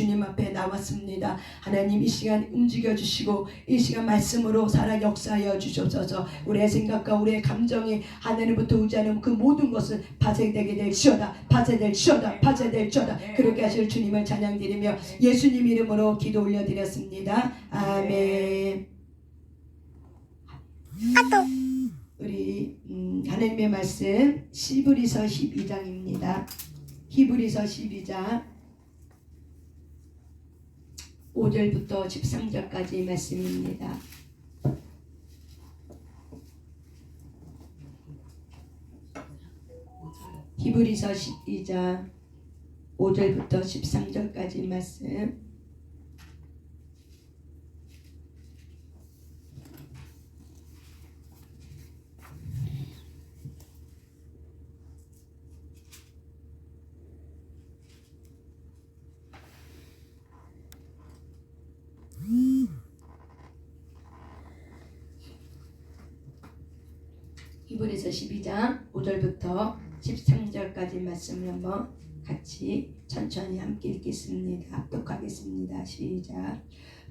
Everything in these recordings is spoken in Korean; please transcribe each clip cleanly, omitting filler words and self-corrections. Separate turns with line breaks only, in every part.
주님 앞에 나왔습니다. 하나님 이 시간 움직여 주시고 이 시간 말씀으로 살아 역사하여 주옵소서. 우리의 생각과 우리의 감정이 하늘로부터 오지 않은 그 모든 것을 파쇄되게 될지어다. 파쇄될지어다. 파쇄될지어다. 그렇게 하실 주님을 찬양드리며 예수님 이름으로 기도 올려드렸습니다. 아멘. 우리 하나님의 말씀 히브리서 12장입니다. 히브리서 12장 5절부터 13절까지 말씀입니다. 히브리서 12장 5절부터 13절까지 말씀. 히브리서 12장 5절부터 13절까지 말씀을 한번 같이 천천히 함께 읽겠습니다. 합독하겠습니다. 시작.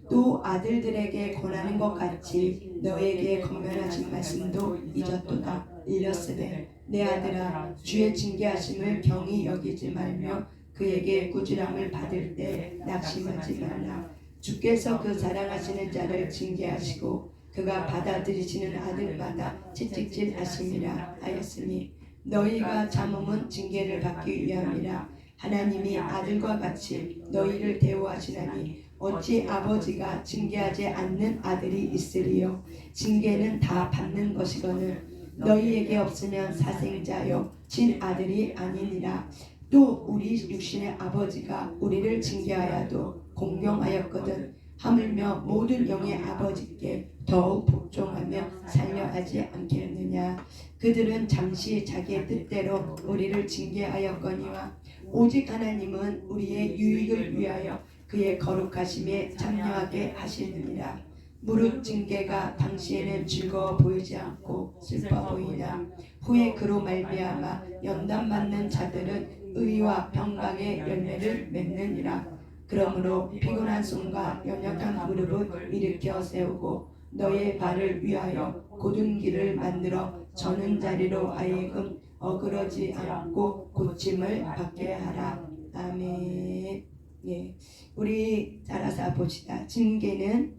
또 아들들에게 권하는 것 같이 너에게 권면하신 말씀도 잊었도다. 일렀으되 내 아들아 주의 징계하심을 경히 여기지 말며 그에게 꾸지람을 받을 때 낙심하지 말라. 주께서 그 사랑하시는 자를 징계하시고 그가 받아들이시는 아들마다 채찍질 하심이라 하였으니 너희가 참음은 징계를 받기 위함이라. 하나님이 아들과 같이 너희를 대우하시나니 어찌 아버지가 징계하지 않는 아들이 있으리요. 징계는 다 받는 것이거늘 너희에게 없으면 사생자요 친아들이 아니니라. 또 우리 육신의 아버지가 우리를 징계하여도 공경하였거든 하물며 모든 영의 아버지께 더욱 복종하며 살려하지 않겠느냐. 그들은 잠시 자기의 뜻대로 우리를 징계하였거니와 오직 하나님은 우리의 유익을 위하여 그의 거룩하심에 참여하게 하시느니라. 무릇 징계가 당시에는 즐거워 보이지 않고 슬퍼 보이나 후에 그로 말미암아 연단받는 자들은 의와 평강의 열매를 맺느니라. 그러므로 피곤한 손과 연약한 무릎을 일으켜 세우고 너의 발을 위하여 곧은 길을 만들어 저는 자리로 하여금 어그러지 않고 고침을 받게 하라. 아멘. 예, 우리 따라서 봅시다. 징계는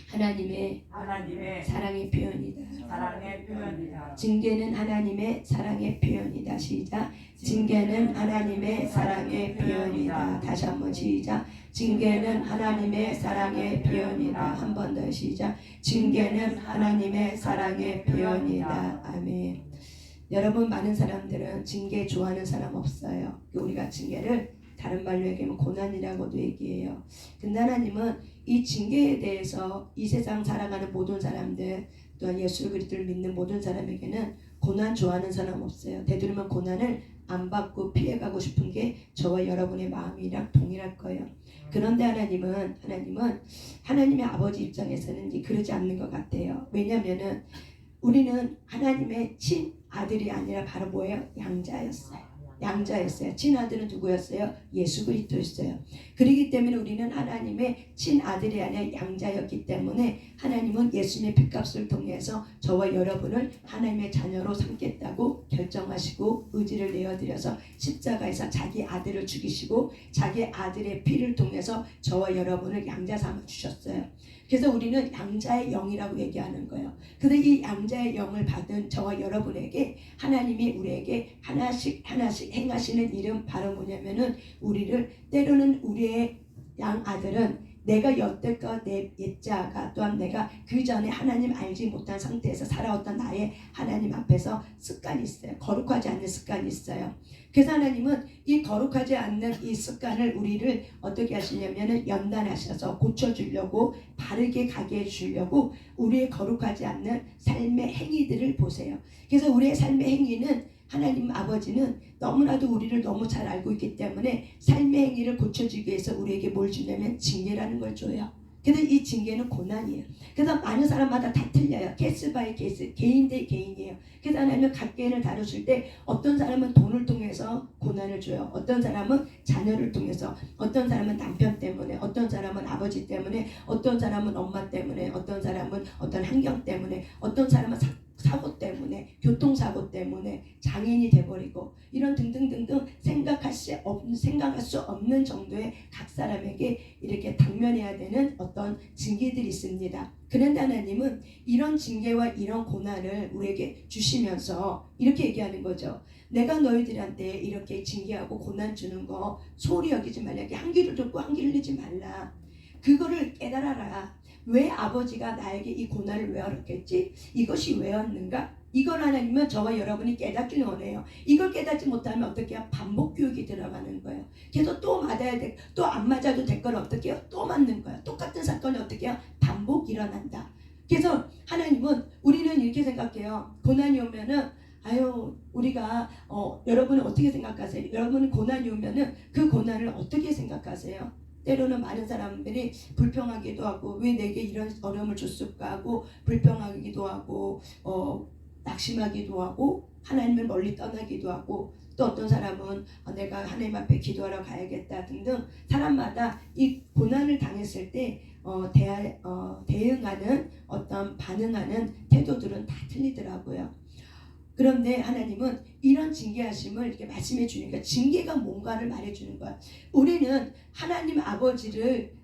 하나님의 사랑의 표현이다. 징계는 하나님의 사랑의 표현이다. 시작. 징계는 하나님의 사랑의 표현이다. 다시 한번 시작. 징계는 하나님의 사랑의 표현이다. 한 번 더 시작. 징계는 하나님의 사랑의 표현이다. 아멘. 여러분, 많은 사람들은 징계 좋아하는 사람 없어요. 우리가 징계를 다른 말로 얘기하면 고난이라고도 얘기해요. 근데 하나님은 이 징계에 대해서 이 세상 살아가는 모든 사람들, 또한 예수 그리스도를 믿는 모든 사람에게는 고난 좋아하는 사람 없어요. 되도록이면 고난을 안 받고 피해가고 싶은 게 저와 여러분의 마음이랑 동일할 거예요. 그런데 하나님은 하나님의 아버지 입장에서는 그러지 않는 것 같아요. 왜냐하면은 우리는 하나님의 친아들이 아니라 바로 뭐예요? 양자였어요. 친아들은 누구였어요? 예수 그리스도였어요. 그렇기 때문에 우리는 하나님의 친아들이 아니라 양자였기 때문에 하나님은 예수님의 핏값을 통해서 저와 여러분을 하나님의 자녀로 삼겠다고 결정하시고 의지를 내어드려서 십자가에서 자기 아들을 죽이시고 자기 아들의 피를 통해서 저와 여러분을 양자 삼아 주셨어요. 그래서 우리는 양자의 영이라고 얘기하는 거예요. 근데 이 양자의 영을 받은 저와 여러분에게 하나님이 우리에게 하나씩 행하시는 일은 바로 뭐냐면은 우리를 때로는 우리의 양 아들은 내가 여태껏 내 옛자가 또한 내가 그 전에 하나님 알지 못한 상태에서 살아왔던 나의 하나님 앞에서 습관이 있어요. 거룩하지 않는 습관이 있어요. 그래서 하나님은 이 거룩하지 않는 이 습관을 우리를 어떻게 하시냐면은 연단하셔서 고쳐주려고 바르게 가게 해주려고 우리의 거룩하지 않는 삶의 행위들을 보세요. 그래서 우리의 삶의 행위는 하나님 아버지는 너무나도 우리를 너무 잘 알고 있기 때문에 삶의 행위를 고쳐주기 위해서 우리에게 뭘 주냐면 징계라는 걸 줘요. 그래서 이 징계는 고난이에요. 그래서 많은 사람마다 다 틀려요. 케이스 바이 케이스, 개인 대 개인이에요. 그래서 하나님은 각 개인을 다루실 때 어떤 사람은 돈을 통해서 고난을 줘요. 어떤 사람은 자녀를 통해서, 어떤 사람은 남편 때문에, 어떤 사람은 아버지 때문에, 어떤 사람은 엄마 때문에, 어떤 사람은 어떤 환경 때문에, 어떤 사람은 사고 때문에, 교통사고 때문에 장애인이 돼버리고, 이런 등등등등 생각할 수 없는 정도의 각 사람에게 이렇게 당면해야 되는 어떤 징계들이 있습니다. 그런데 하나님은 이런 징계와 이런 고난을 우리에게 주시면서 이렇게 얘기하는 거죠. 내가 너희들한테 이렇게 징계하고 고난 주는 거 소홀히 여기지 말라. 한 귀를 듣고 한 귀를 내지 말라. 그거를 깨달아라. 왜 아버지가 나에게 이 고난을 왜 허락했지? 이것이 왜였는가? 이걸 하나님은 저와 여러분이 깨닫기를 원해요. 이걸 깨닫지 못하면 어떻게 해요? 반복 교육이 들어가는 거예요. 그래서 또 맞아야 돼. 또 안 맞아도 될 걸 어떻게 해요? 또 맞는 거예요. 똑같은 사건이 어떻게 해요? 반복 일어난다. 그래서 하나님은, 우리는 이렇게 생각해요. 고난이 오면은 아유, 우리가 여러분은 어떻게 생각하세요? 여러분은 고난이 오면은 그 고난을 어떻게 생각하세요? 때로는 많은 사람들이 불평하기도 하고, 왜 내게 이런 어려움을 줬을까 하고 불평하기도 하고, 낙심하기도 하고, 하나님을 멀리 떠나기도 하고, 또 어떤 사람은 내가 하나님 앞에 기도하러 가야겠다 등등, 사람마다 이 고난을 당했을 때 대응하는 어떤 반응하는 태도들은 다 틀리더라고요. 그런데 하나님은 이런 징계하심을 이렇게 말씀해 주니까, 징계가 뭔가를 말해 주는 거야. 우리는 하나님 아버지를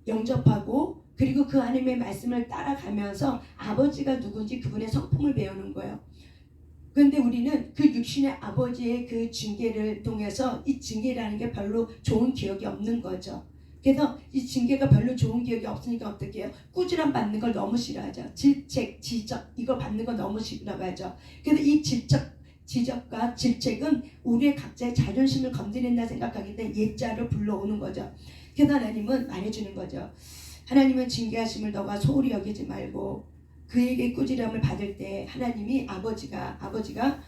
영접하고, 그리고 그 하나님의 말씀을 따라가면서 아버지가 누군지 그분의 성품을 배우는 거예요. 그런데 우리는 그 육신의 아버지의 그 징계를 통해서 이 징계라는 게 별로 좋은 기억이 없는 거죠. 그래서 이 징계가 별로 좋은 기억이 없으니까 어떻게 해요? 꾸지람 받는 걸 너무 싫어하죠. 질책, 지적, 이거 받는 거 너무 싫어하죠. 그래서 이 지적과 질책은 우리의 각자의 자존심을 건드린다 생각하기 때문에 옛자를 불러오는 거죠. 그래서 하나님은 말해주는 거죠. 하나님은 징계하심을 너가 소홀히 여기지 말고, 그에게 꾸지람을 받을 때 하나님이 아버지가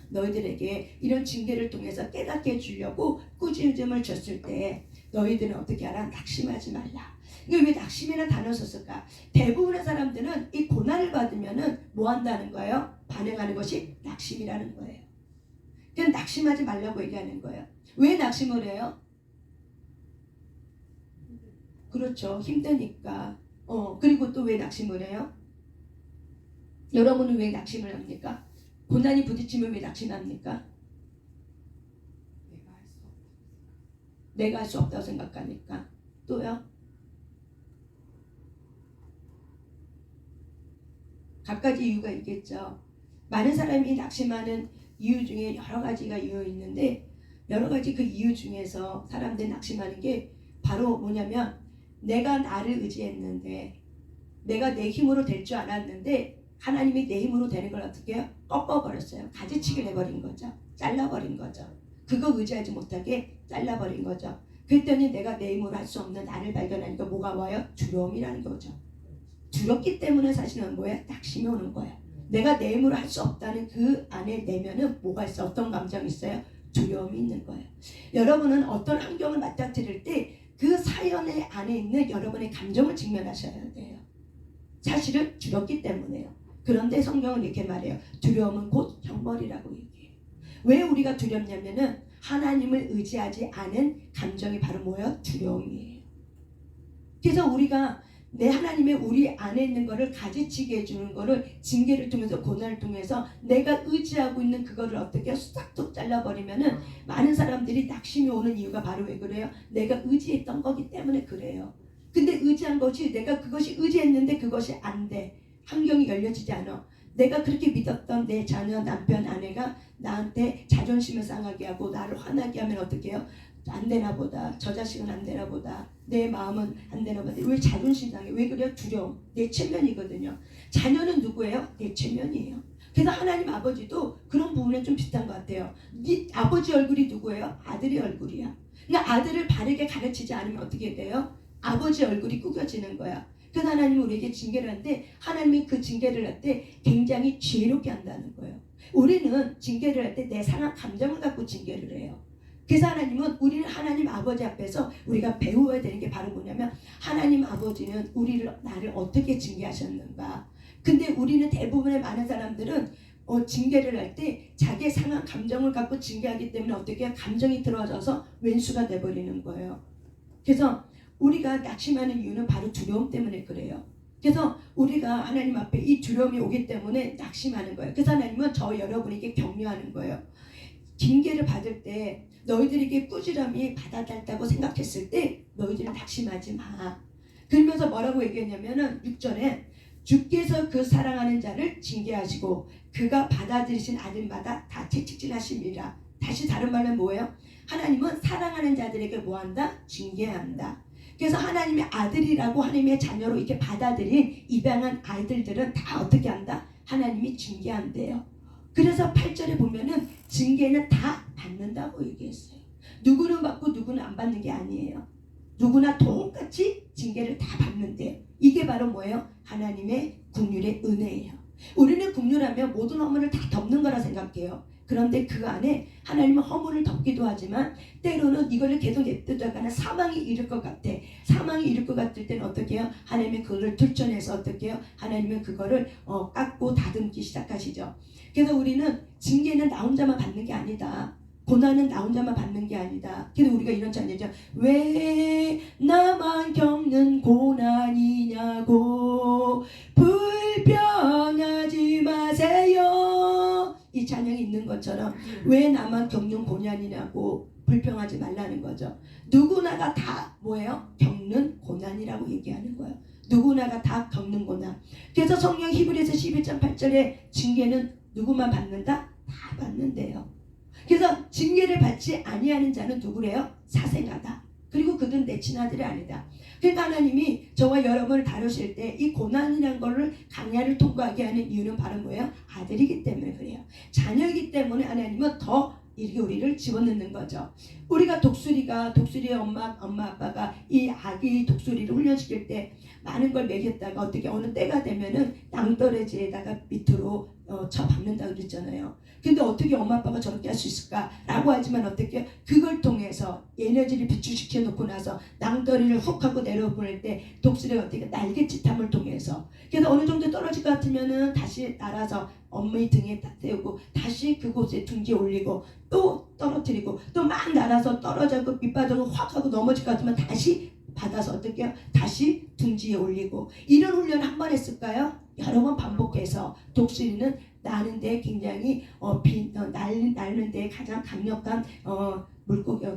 너희들에게 이런 징계를 통해서 깨닫게 해주려고 꾸지람을 줬을 때 너희들은 어떻게 하라? 낙심하지 말라. 이게 왜 낙심이라는 단어를 썼을까? 대부분의 사람들은 이 고난을 받으면은 뭐 한다는 거예요? 반응하는 것이 낙심이라는 거예요. 그냥 낙심하지 말라고 얘기하는 거예요. 왜 낙심을 해요? 그렇죠. 힘드니까. 그리고 또 왜 낙심을 해요? 여러분은 왜 낙심을 합니까? 고난이 부딪히면 왜 낙심합니까? 내가 할 수 없다고 생각하니까. 또요? 각가지 이유가 있겠죠. 많은 사람이 낙심하는 이유 중에 여러 가지가 이유 있는데, 여러 가지 그 이유 중에서 사람들이 낙심하는 게 바로 뭐냐면, 내가 나를 의지했는데, 내가 내 힘으로 될 줄 알았는데 하나님이 내 힘으로 되는 걸 어떻게 해요? 꺾어버렸어요. 가지치기를 해버린 거죠. 잘라버린 거죠. 그거 의지하지 못하게 잘라버린 거죠. 그랬더니 내가 내 힘으로 할 수 없는 나를 발견하니까 뭐가 와요? 두려움이라는 거죠. 두렵기 때문에 사실은 뭐예요? 낙심이 오는 거예요. 내가 내 힘으로 할 수 없다는 그 안에 내면은 뭐가 있어? 어떤 감정이 있어요? 두려움이 있는 거예요. 여러분은 어떤 환경을 맞닥뜨릴 때 그 사연의 안에 있는 여러분의 감정을 직면하셔야 돼요. 사실은 두렵기 때문에요. 그런데 성경은 이렇게 말해요. 두려움은 곧 형벌이라고 얘기해요. 왜 우리가 두렵냐면은 하나님을 의지하지 않은 감정이 바로 뭐예요? 두려움이에요. 그래서 우리가 내 하나님의 우리 안에 있는 거를 가지치게 해주는 거를 징계를 통해서, 고난을 통해서 내가 의지하고 있는 그거를 어떻게 싹둑 잘라버리면은 많은 사람들이 낙심이 오는 이유가 바로 왜 그래요? 내가 의지했던 거기 때문에 그래요. 근데 의지한 것이, 내가 그것이 의지했는데 그것이 안 돼. 환경이 열려지지 않아. 내가 그렇게 믿었던 내 자녀, 남편, 아내가 나한테 자존심을 상하게 하고 나를 화나게 하면 어떻게 해요? 안 되나 보다. 저 자식은 안 되나 보다. 내 마음은 안 되나 보다. 왜 자존심 상해? 왜 그래요? 두려움. 내 체면이거든요. 자녀는 누구예요? 내 체면이에요. 그래서 하나님 아버지도 그런 부분에 좀 비슷한 것 같아요. 네 아버지 얼굴이 누구예요? 아들의 얼굴이야. 그러니까 아들을 바르게 가르치지 않으면 어떻게 돼요? 아버지 얼굴이 구겨지는 거야. 그래서 하나님이 우리에게 징계를 하는데, 하나님이 그 징계를 할 때 굉장히 지혜롭게 한다는 거예요. 우리는 징계를 할 때 내 상한 감정을 갖고 징계를 해요. 그래서 하나님은 우리는 하나님 아버지 앞에서 우리가 배워야 되는 게 바로 뭐냐면 하나님 아버지는 나를 어떻게 징계하셨는가. 근데 우리는 대부분의 많은 사람들은 징계를 할 때 자기의 상한 감정을 갖고 징계하기 때문에 어떻게 감정이 들어져서 왼수가 돼버리는 거예요. 그래서 우리가 낙심하는 이유는 바로 두려움 때문에 그래요. 그래서 우리가 하나님 앞에 이 두려움이 오기 때문에 낙심하는 거예요. 그래서 하나님은 여러분에게 격려하는 거예요. 징계를 받을 때 너희들에게 꾸지람이 받아달다고 생각했을 때 너희들은 낙심하지 마. 그러면서 뭐라고 얘기했냐면은 6절에 주께서 그 사랑하는 자를 징계하시고 그가 받아들이신 아들마다 다 채찍질하심이라. 다시 다른 말은 뭐예요? 하나님은 사랑하는 자들에게 뭐한다? 징계한다. 그래서 하나님의 아들이라고 하나님의 자녀로 이렇게 받아들인 입양한 아이들들은 다 어떻게 한다? 하나님이 징계한대요. 그래서 8절에 보면은 징계는 다 받는다고 얘기했어요. 누구는 받고 누구는 안 받는 게 아니에요. 누구나 똑같이 징계를 다 받는데요. 이게 바로 뭐예요? 하나님의 긍휼의 은혜예요. 우리는 긍휼하면 모든 허물을 다 덮는 거라 생각해요. 그런데 그 안에 하나님은 허물을 덮기도 하지만 때로는 이거를 계속 냅두다가는 사망이 이를 것 같아. 사망이 이를 것 같을 때는 어떻게 해요? 하나님은 그거를 들춰내서 어떻게 해요? 하나님은 그거를 깎고 다듬기 시작하시죠. 그래서 우리는 징계는 나 혼자만 받는 게 아니다. 고난은 나 혼자만 받는 게 아니다. 그래서 우리가 이런 찬양이죠. 왜 나만 겪는 고난이냐고 불평하지 마세요. 이 찬양이 있는 것처럼 왜 나만 겪는 고난이냐고 불평하지 말라는 거죠. 누구나가 다 뭐예요? 겪는 고난이라고 얘기하는 거예요. 누구나가 다 겪는 고난. 그래서 성경 히브리서 11장 8절에 징계는 누구만 받는다? 다 받는데요. 그래서 징계를 받지 아니하는 자는 누구래요? 사생아다. 그리고 그들은 내 친아들이 아니다. 그러니까 하나님이 저와 여러분을 다루실 때 이 고난이라는 거를 강야를 통과하게 하는 이유는 바로 뭐예요? 아들이기 때문에 그래요. 자녀이기 때문에 하나님은 더 이렇게 우리를 집어넣는 거죠. 우리가 독수리의 엄마 아빠가 이 아기 독수리를 훈련시킬 때 많은 걸 먹였다가 어떻게 어느 때가 되면은 낭떠러지에다가 밑으로 쳐박는다고 그랬잖아요. 근데 어떻게 엄마 아빠가 저렇게 할 수 있을까라고 하지만 어떻게 그걸 통해서 에너지를 비축시켜 놓고 나서 낭떠러리를 훅 하고 내려보낼 때 독수리가 어떻게 날갯짓함을 통해서 그래서 어느 정도 떨어질 것 같으면은 다시 날아서 엄마의 등에 딱 세우고 다시 그곳에 둥지에 올리고 또 떨어뜨리고 또 막 날아서 떨어져고 밑바닥을 확 하고 넘어질 것 같으면 다시 받아서 어떻게 해요? 다시 둥지에 올리고 이런 훈련을 한 번 했을까요? 여러 번 반복해서 독수리는 나는데 굉장히 날는데 가장 강력한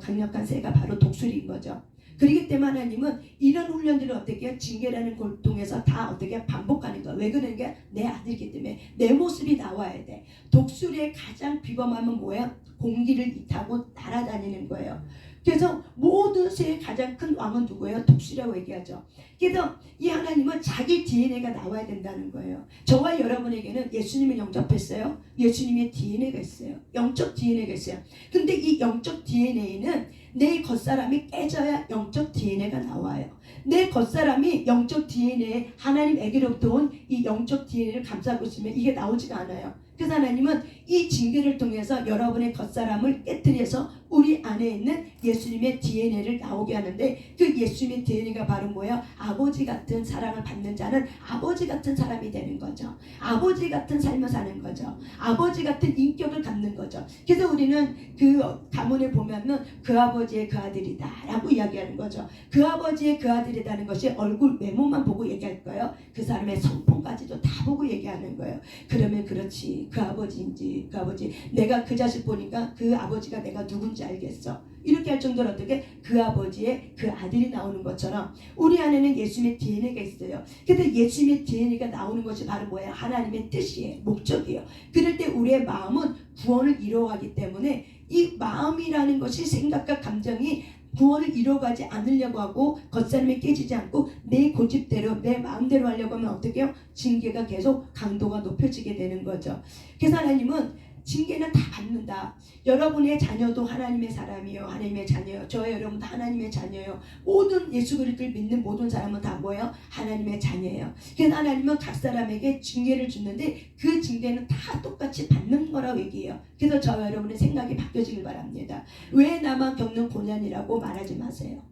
강력한 새가 바로 독수리인 거죠. 그렇기 때문에 하나님은 이런 훈련들을 어떻게 해요? 징계라는 걸 통해서 다 어떻게 반복하는 거야. 왜 그러는 게 내 아들이기 때문에 내 모습이 나와야 돼. 독수리의 가장 비범함은 뭐예요? 공기를 타고 날아다니는 거예요. 그래서 모든 새의 가장 큰 왕은 누구예요? 독수리라고 얘기하죠. 그래서 이 하나님은 자기 DNA가 나와야 된다는 거예요. 저와 여러분에게는 예수님을 영접했어요. 예수님의 DNA가 있어요. 영적 DNA가 있어요. 근데 이 영적 DNA는 내 겉사람이 깨져야 영적 DNA가 나와요. 내 겉사람이 영적 DNA, 하나님에게로부터 온 이 영적 DNA를 감싸고 있으면 이게 나오지가 않아요. 그래서 하나님은 이 징계를 통해서 여러분의 겉사람을 깨뜨려서 우리 안에 있는 예수님의 DNA를 나오게 하는데 그 예수님의 DNA가 바로 뭐예요? 아버지 같은 사랑을 받는 자는 아버지 같은 사람이 되는 거죠. 아버지 같은 삶을 사는 거죠. 아버지 같은 인격을 갖는 거죠. 그래서 우리는 그 가문에 보면은 그 아버지의 그 아들이다 라고 이야기하는 거죠. 그 아버지의 그 아들이라는 것이 얼굴 외모만 보고 얘기할 거예요. 그 사람의 성품까지도 다 보고 얘기하는 거예요. 그러면 그렇지. 그 아버지인지 그 아버지 내가 그 자식 보니까 그 아버지가 내가 누군지 알겠어. 이렇게 할 정도로 어떻게 그 아버지의 그 아들이 나오는 것처럼 우리 안에는 예수님의 DNA가 있어요. 근데 예수님의 DNA가 나오는 것이 바로 뭐예요? 하나님의 뜻이에요. 목적이에요. 그럴 때 우리의 마음은 구원을 이루어가기 때문에 이 마음이라는 것이 생각과 감정이 구원을 이루어가지 않으려고 하고 겉사람이 깨지지 않고 내 고집대로 내 마음대로 하려고 하면 어떻게 해요? 징계가 계속 강도가 높여지게 되는 거죠. 그래서 하나님은 징계는 다 받는다. 여러분의 자녀도 하나님의 사람이요, 하나님의 자녀요. 저와 여러분도 하나님의 자녀요. 모든 예수 그리스도를 믿는 모든 사람은 다 뭐예요? 하나님의 자녀예요. 그래서 하나님은 각 사람에게 징계를 주는데 그 징계는 다 똑같이 받는 거라고 얘기해요. 그래서 저와 여러분의 생각이 바뀌어지길 바랍니다. 왜 나만 겪는 고난이라고 말하지 마세요.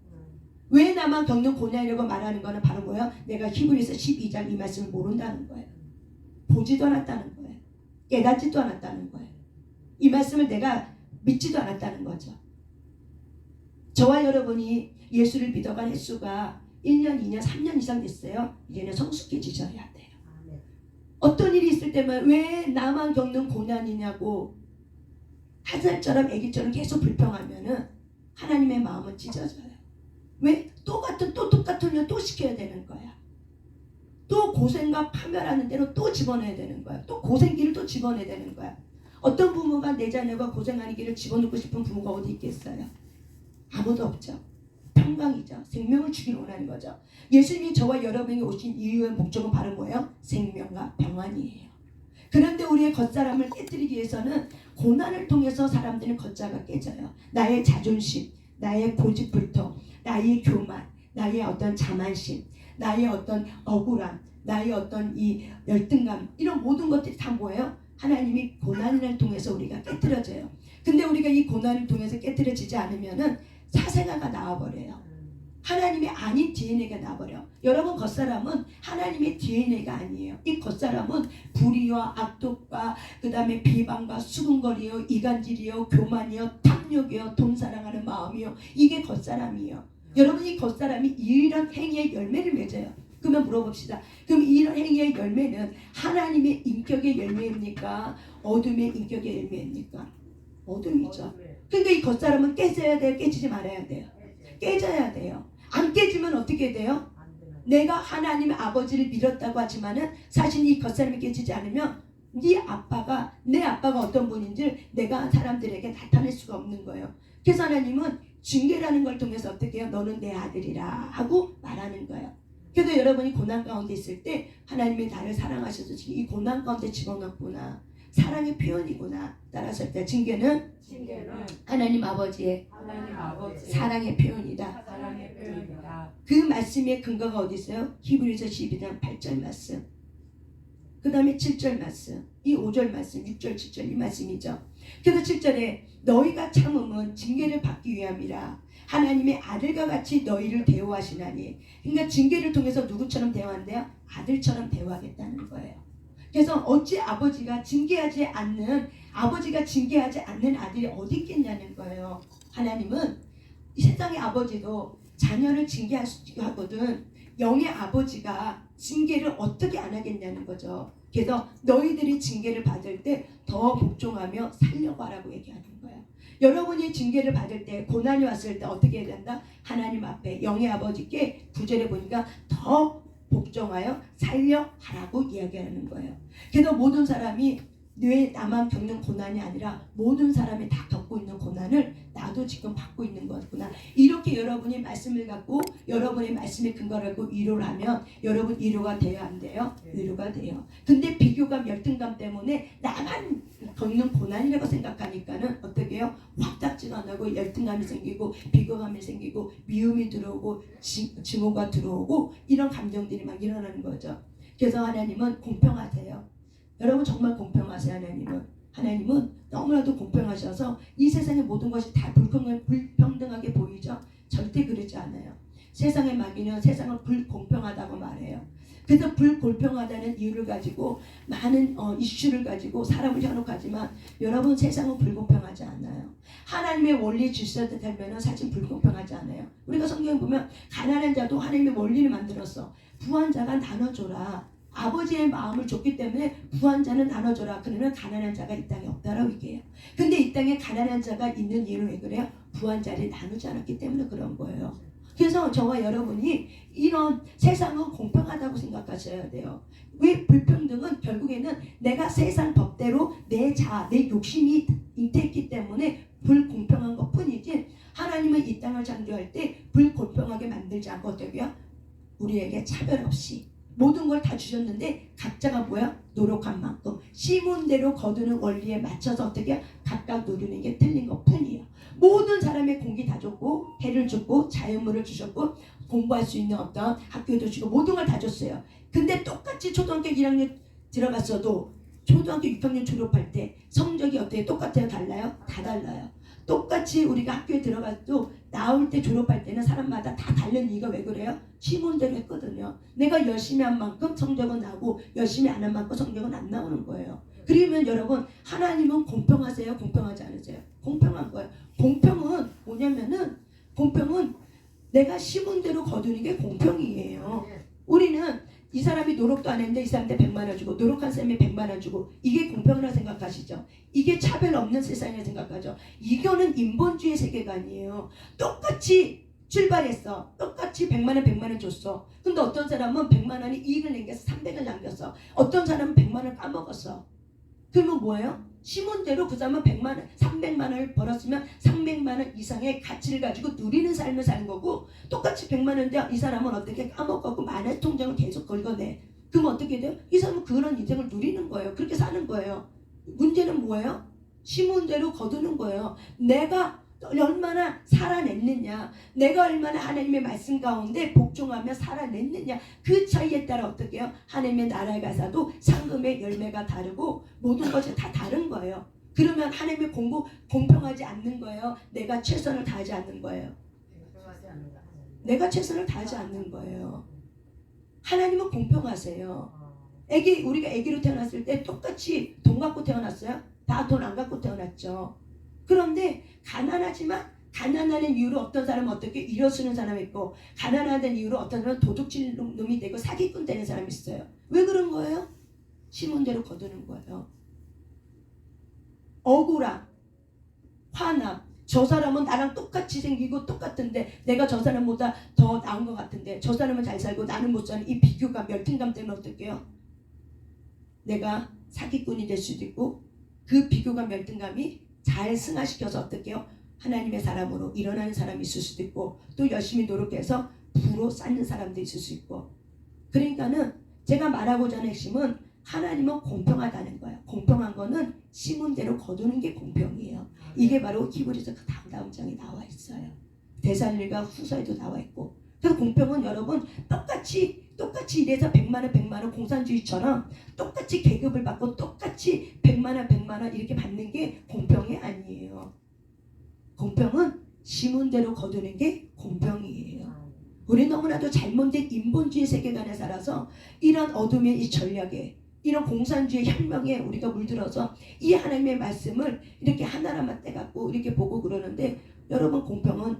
왜 나만 겪는 고난이라고 말하는 거는 바로 뭐예요? 내가 히브리서 12장 이 말씀을 모른다는 거예요. 보지도 않았다는 거예요. 깨닫지도 않았다는 거예요. 이 말씀을 내가 믿지도 않았다는 거죠. 저와 여러분이 예수를 믿어간 횟수가 1년, 2년, 3년 이상 됐어요. 이제는 성숙해지셔야 돼요. 어떤 일이 있을 때만 왜 나만 겪는 고난이냐고 한 살처럼 애기처럼 계속 불평하면은 하나님의 마음은 찢어져요. 왜? 또 똑같은 일 또 시켜야 되는 거야. 또 고생과 파멸하는 대로 또 집어넣어야 되는 거야. 또 고생길을 또 집어넣어야 되는 거야. 어떤 부모가 내 자녀가 고생하는 길을 집어넣고 싶은 부모가 어디 있겠어요? 아무도 없죠. 평강이죠. 생명을 주기를 원하는 거죠. 예수님이 저와 여러분이 오신 이유의 목적은 바로 뭐예요? 생명과 평안이에요. 그런데 우리의 겉사람을 깨뜨리기 위해서는 고난을 통해서 사람들의 겉자가 깨져요. 나의 자존심, 나의 고집불통, 나의 교만, 나의 어떤 자만심, 나의 어떤 억울함, 나의 어떤 이 열등감, 이런 모든 것들이 다 뭐예요? 하나님이 고난을 통해서 우리가 깨뜨려져요. 근데 우리가 이 고난을 통해서 깨뜨려지지 않으면은 사생아가 나와버려요. 하나님이 아닌 DNA가 나와버려. 여러분 겉사람은 하나님의 DNA가 아니에요. 이 겉사람은 불의와 악독과 그 다음에 비방과 수군거리요, 이간질이요, 교만이요, 탐욕이요, 돈 사랑하는 마음이요. 이게 겉사람이에요. 여러분 이 겉사람이 이런 행위의 열매를 맺어요. 그러면 물어봅시다. 그럼 이런 행위의 열매는 하나님의 인격의 열매입니까? 어둠의 인격의 열매입니까? 어둠이죠. 그러니까 이 겉사람은 깨져야 돼요? 깨지지 말아야 돼요? 깨져야 돼요. 안 깨지면 어떻게 돼요? 내가 하나님의 아버지를 믿었다고 하지만은 사실 이 겉사람이 깨지지 않으면 내 아빠가 어떤 분인지 내가 사람들에게 나타낼 수가 없는 거예요. 그래서 하나님은 징계라는 걸 통해서 어떻게 해요? 너는 내 아들이라 하고 말하는 거예요. 그래도 여러분이 고난 가운데 있을 때 하나님이 나를 사랑하셔서 지금 이 고난 가운데 집어넣구나. 사랑의 표현이구나. 따라서 일단 징계는 하나님 아버지의 사랑의 표현이다. 그 말씀의 근거가 어디 있어요? 히브리서 12장 8절 말씀. 그 다음에 7절 말씀. 이 5절 말씀, 6절, 7절 이 말씀이죠. 그래서 7절에 너희가 참음은 징계를 받기 위함이라 하나님의 아들과 같이 너희를 대우하시나니. 그러니까 징계를 통해서 누구처럼 대우한대요? 아들처럼 대우하겠다는 거예요. 그래서 어찌 아버지가 징계하지 않는 아들이 어디 있겠냐는 거예요. 하나님은 이 세상의 아버지도 자녀를 징계할 수 하거든. 영의 아버지가 징계를 어떻게 안 하겠냐는 거죠. 그래서 너희들이 징계를 받을 때 더 복종하며 살려가라고 얘기하는 거예요. 여러분이 징계를 받을 때, 고난이 왔을 때 어떻게 해야 된다? 하나님 앞에 영의 아버지께 9절에 보니까 더 복종하여 살려하라고 이야기하는 거예요. 그래서 모든 사람이 왜 나만 겪는 고난이 아니라 모든 사람이 다 겪고 있는 고난을 나도 지금 받고 있는 거구나. 이렇게 여러분이 말씀을 갖고 여러분의 말씀의 근거를 갖고 위로를 하면 여러분 위로가 돼요, 안 돼요? 위로가 돼요. 근데 비교감, 열등감 때문에 나만 겪는 고난이라고 생각하니까는 어떻게 해요? 확답지가 안 하고 열등감이 생기고 비교감이 생기고 미움이 들어오고 증오가 들어오고 이런 감정들이 막 일어나는 거죠. 그래서 하나님은 공평하세요. 여러분 정말 공평하세요. 하나님은 너무나도 공평하셔서 이 세상의 모든 것이 다 불평등하게 보이죠? 절대 그러지 않아요. 세상의 마귀는 세상을 불공평하다고 말해요. 그래서 불공평하다는 이유를 가지고 많은 이슈를 가지고 사람을 현혹하지만 여러분 세상은 불공평하지 않아요. 하나님의 원리 질서에 따르면 사실 불공평하지 않아요. 우리가 성경에 보면 가난한 자도 하나님의 원리를 만들었어. 부한 자가 나눠줘라. 아버지의 마음을 줬기 때문에 부한 자는 나눠줘라. 그러면 가난한 자가 이 땅에 없다라고 얘기해요. 근데 이 땅에 가난한 자가 있는 이유는 왜 그래요? 부한 자를 나누지 않았기 때문에 그런 거예요. 그래서 저와 여러분이 이런 세상은 공평하다고 생각하셔야 돼요. 왜 불평등은 결국에는 내가 세상 법대로 내 욕심이 잉태했기 때문에 불공평한 것 뿐이지 하나님은 이 땅을 창조할 때 불공평하게 만들지 않고 어떻게요? 우리에게 차별 없이 모든 걸 다 주셨는데 각자가 뭐야? 노력한 만큼 심은 대로 거두는 원리에 맞춰서 어떻게 각각 누리는 게 틀린 것 뿐이에요. 모든 사람의 공기 다 줬고 해를 줬고 자연물을 주셨고 공부할 수 있는 어떤 학교도 주고 모든 걸 다 줬어요. 근데 똑같이 초등학교 1학년 들어갔어도 초등학교 6학년 졸업할 때 성적이 어때요? 똑같아요? 달라요? 다 달라요. 똑같이 우리가 학교에 들어가도 나올 때 졸업할 때는 사람마다 다 다른 이유가 왜 그래요? 심은 대로 했거든요. 내가 열심히 한 만큼 성적은 나고 열심히 안 한 만큼 성적은 안 나오는 거예요. 그러면 여러분 하나님은 공평하세요? 공평하지 않으세요? 공평한 거예요. 공평은 뭐냐면은 공평은 내가 심은 대로 거두는 게 공평이에요. 우리는 이 사람이 노력도 안 했는데 이 사람한테 100만 원 주고 노력한 사람이 100만 원 주고 이게 공평이라고 생각하시죠? 이게 차별 없는 세상이라고 생각하죠? 이거는 인본주의 세계관이에요. 똑같이 출발했어. 똑같이 100만 원 100만 원 줬어. 근데 어떤 사람은 100만 원이 이익을 남겨서 300을 남겼어. 어떤 사람은 100만 원 까먹었어. 그러면 뭐예요? 심은 대로 그 사람은 100만 원, 300만 원을 벌었으면 300만 원 이상의 가치를 가지고 누리는 삶을 사는 거고 똑같이 100만 원인데 이 사람은 어떻게 까먹고 만의 통장을 계속 긁어내. 그럼 어떻게 돼요? 이 사람은 그런 인생을 누리는 거예요. 그렇게 사는 거예요. 문제는 뭐예요? 심은 대로 거두는 거예요. 내가 얼마나 살아냈느냐, 내가 얼마나 하나님의 말씀 가운데 복종하며 살아냈느냐, 그 차이에 따라 어떻게 해요? 하나님의 나라에 가서도 상금의 열매가 다르고 모든 것이 다 다른 거예요. 그러면 하나님의 공평하지 않는 거예요? 내가 최선을 다하지 않는 거예요? 내가 최선을 다하지 않는 거예요. 하나님은 공평하세요. 우리가 아기로 태어났을 때 똑같이 돈 갖고 태어났어요? 다 돈 안 갖고 태어났죠. 그런데 가난하지만 가난하는 이유로 어떤 사람은 어떻게 일어서는 사람이 있고 가난하다는 이유로 어떤 사람은 도둑질 놈이 되고 사기꾼 되는 사람이 있어요. 왜 그런 거예요? 심은 대로 거두는 거예요. 억울함, 화남, 저 사람은 나랑 똑같이 생기고 똑같은데 내가 저 사람보다 더 나은 것 같은데 저 사람은 잘 살고 나는 못 사는 이 비교감, 열등감 때문에 어떻게 해요? 내가 사기꾼이 될 수도 있고 그 비교감, 열등감이 잘 승화시켜서 어떻게 해요? 하나님의 사람으로 일어나는 사람이 있을 수도 있고 또 열심히 노력해서 부로 쌓는 사람도 있을 수 있고 그러니까는 제가 말하고자 하는 핵심은 하나님은 공평하다는 거예요. 공평한 거는 심은 대로 거두는 게 공평이에요. 이게 바로 히브리서 그 다음 장에 나와 있어요. 데살리가 후서에도 나와 있고 그래서 공평은 여러분 똑같이 이래서 100만 원 공산주의처럼 똑같이 계급을 받고 똑같이 100만 원 이렇게 받는 게 공평이 아니에요. 공평은 심은 대로 거두는 게 공평이에요. 우리 너무나도 잘못된 인본주의 세계관에 살아서 이런 어둠의 이 전략에 이런 공산주의 혁명에 우리가 물들어서 이 하나님의 말씀을 이렇게 하나하나 떼갖고 이렇게 보고 그러는데 여러분 공평은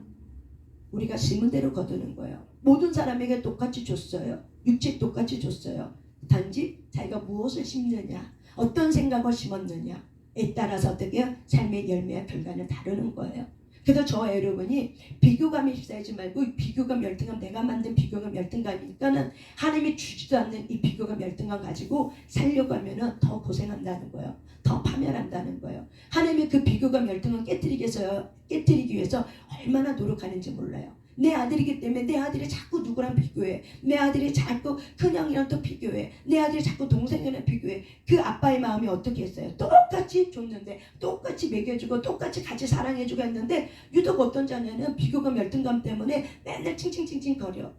우리가 심은 대로 거두는 거예요. 모든 사람에게 똑같이 줬어요. 육체 똑같이 줬어요. 단지 자기가 무엇을 심느냐, 어떤 생각을 심었느냐에 따라서 어떻게 해요? 삶의 열매와 결과는 다르는 거예요. 그래서 저 여러분이 비교감에 휩싸이지 말고 비교감, 열등감, 내가 만든 비교감, 열등감이니까는 하나님이 주지도 않는 이 비교감, 열등감 가지고 살려고 하면은 더 고생한다는 거예요. 더 파멸한다는 거예요. 하나님의 그 비교감, 열등감 깨뜨리기 위해서 얼마나 노력하는지 몰라요. 내 아들이기 때문에 내 아들이 자꾸 누구랑 비교해. 내 아들이 자꾸 큰형이랑 또 비교해. 내 아들이 자꾸 동생이랑 비교해. 그 아빠의 마음이 어떻게 했어요? 똑같이 줬는데 똑같이 먹여주고 똑같이 같이 사랑해주고 했는데 유독 어떤 자녀는 비교감 열등감 때문에 맨날 칭칭칭칭 거려.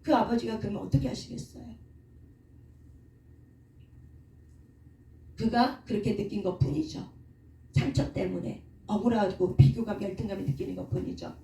그 아버지가 그러면 어떻게 하시겠어요? 그가 그렇게 느낀 것 뿐이죠. 상처 때문에 억울하고 비교감 열등감이 느끼는 것 뿐이죠.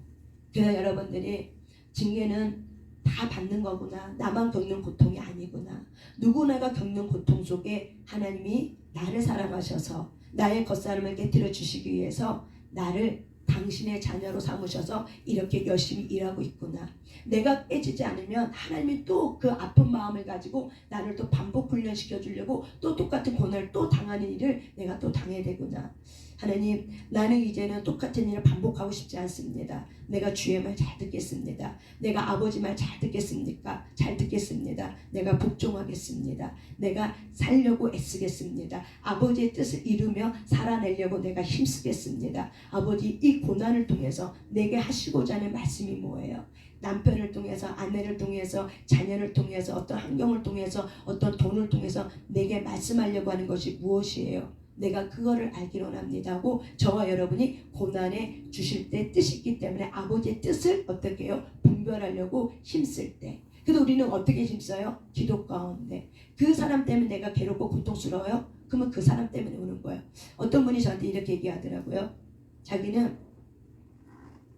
그래서 여러분들이 징계는 다 받는 거구나. 나만 겪는 고통이 아니구나. 누구나가 겪는 고통 속에 하나님이 나를 사랑하셔서 나의 겉사람을 깨뜨려 주시기 위해서 나를 당신의 자녀로 삼으셔서 이렇게 열심히 일하고 있구나. 내가 깨지지 않으면 하나님이 또 그 아픈 마음을 가지고 나를 또 반복 훈련시켜 주려고 또 똑같은 고난을 또 당하는 일을 내가 또 당해야 되구나. 하나님, 나는 이제는 똑같은 일을 반복하고 싶지 않습니다. 내가 주의 말 잘 듣겠습니다. 내가 아버지 말 잘 듣겠습니까? 잘 듣겠습니다. 내가 복종하겠습니다. 내가 살려고 애쓰겠습니다. 아버지의 뜻을 이루며 살아내려고 내가 힘쓰겠습니다. 아버지, 이 고난을 통해서 내게 하시고자 하는 말씀이 뭐예요? 남편을 통해서, 아내를 통해서, 자녀를 통해서, 어떤 환경을 통해서, 어떤 돈을 통해서 내게 말씀하려고 하는 것이 무엇이에요? 내가 그거를 알기를 원합니다 하고 저와 여러분이 고난에 주실 때 뜻이 있기 때문에 아버지의 뜻을 어떻게 해요? 분별하려고 힘쓸 때. 그래서 우리는 어떻게 힘써요? 기도 가운데. 그 사람 때문에 내가 괴롭고 고통스러워요? 그러면 그 사람 때문에 오는 거예요. 어떤 분이 저한테 이렇게 얘기하더라고요. 자기는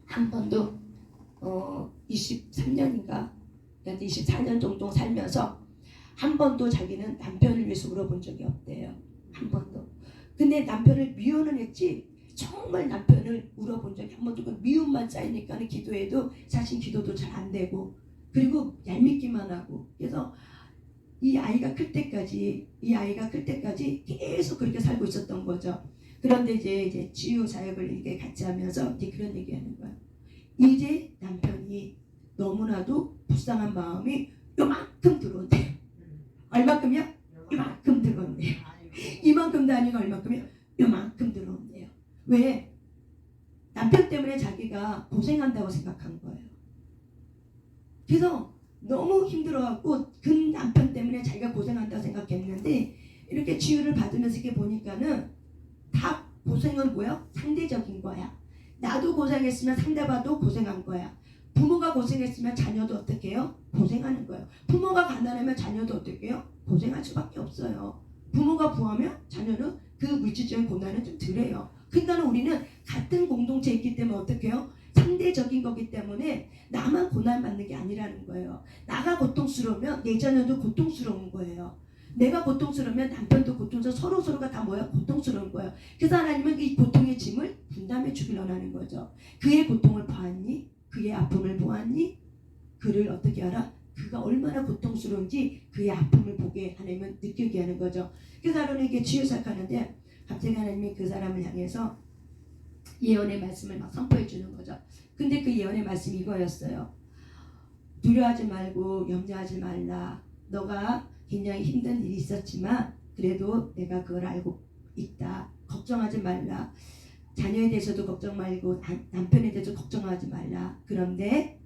한 번도 23년인가 24년 정도 살면서 한 번도 자기는 남편을 위해서 울어본 적이 없대요. 한 번도. 근데 남편을 미워는 했지 정말 남편을 울어본 적이 한 번도. 그 미움만 쌓이니까 기도해도 사실 기도도 잘 안 되고 그리고 얄밉기만 하고. 그래서 이 아이가 클 때까지 계속 그렇게 살고 있었던 거죠. 그런데 이제 치유 사역을 이렇게 같이 하면서 이제 그런 얘기하는 거예요. 이제 남편이 너무나도 불쌍한 마음이 요만큼 들어온대요. 얼마큼이요? 요만큼 들어온대요. 이만큼도 아니고 얼마큼이요? 요만큼 들어온대요. 왜? 남편 때문에 자기가 고생한다고 생각한 거예요. 그래서 너무 힘들어갖고 그 남편 때문에 자기가 고생한다고 생각했는데 이렇게 치유를 받으면서 이렇게 보니까는 다 고생은 뭐야? 상대적인 거야. 나도 고생했으면 상대봐도 고생한 거야. 부모가 고생했으면 자녀도 어떻게 해요? 고생하는 거예요. 부모가 가난하면 자녀도 어떻게 해요? 고생할 수밖에 없어요. 부모가 부하면 자녀는 그 물질적인 고난은 좀 덜해요. 그러니까 우리는 같은 공동체에 있기 때문에 어떻게 해요? 상대적인 거기 때문에 나만 고난받는 게 아니라는 거예요. 나가 고통스러우면 내 자녀도 고통스러운 거예요. 내가 고통스러우면 남편도 고통스러워. 서로가 다 뭐야? 고통스러운 거예요. 그래서 하나님은 이 고통의 짐을 분담해 주기를 원하는 거죠. 그의 고통을 보았니? 그의 아픔을 보았니? 그를 어떻게 알아? 그가 얼마나 고통스러운지 그의 아픔을 보게 하나님은 느끼게 하는 거죠. 그래서 하나님께 치유 시작하는데 갑자기 하나님이 그 사람을 향해서 예언의 말씀을 막 선포해 주는 거죠. 근데 그 예언의 말씀이 이거였어요. 두려워하지 말고 염려하지 말라. 너가 굉장히 힘든 일이 있었지만 그래도 내가 그걸 알고 있다. 걱정하지 말라. 자녀에 대해서도 걱정 말고 남편에 대해서 걱정하지 말라. 그런데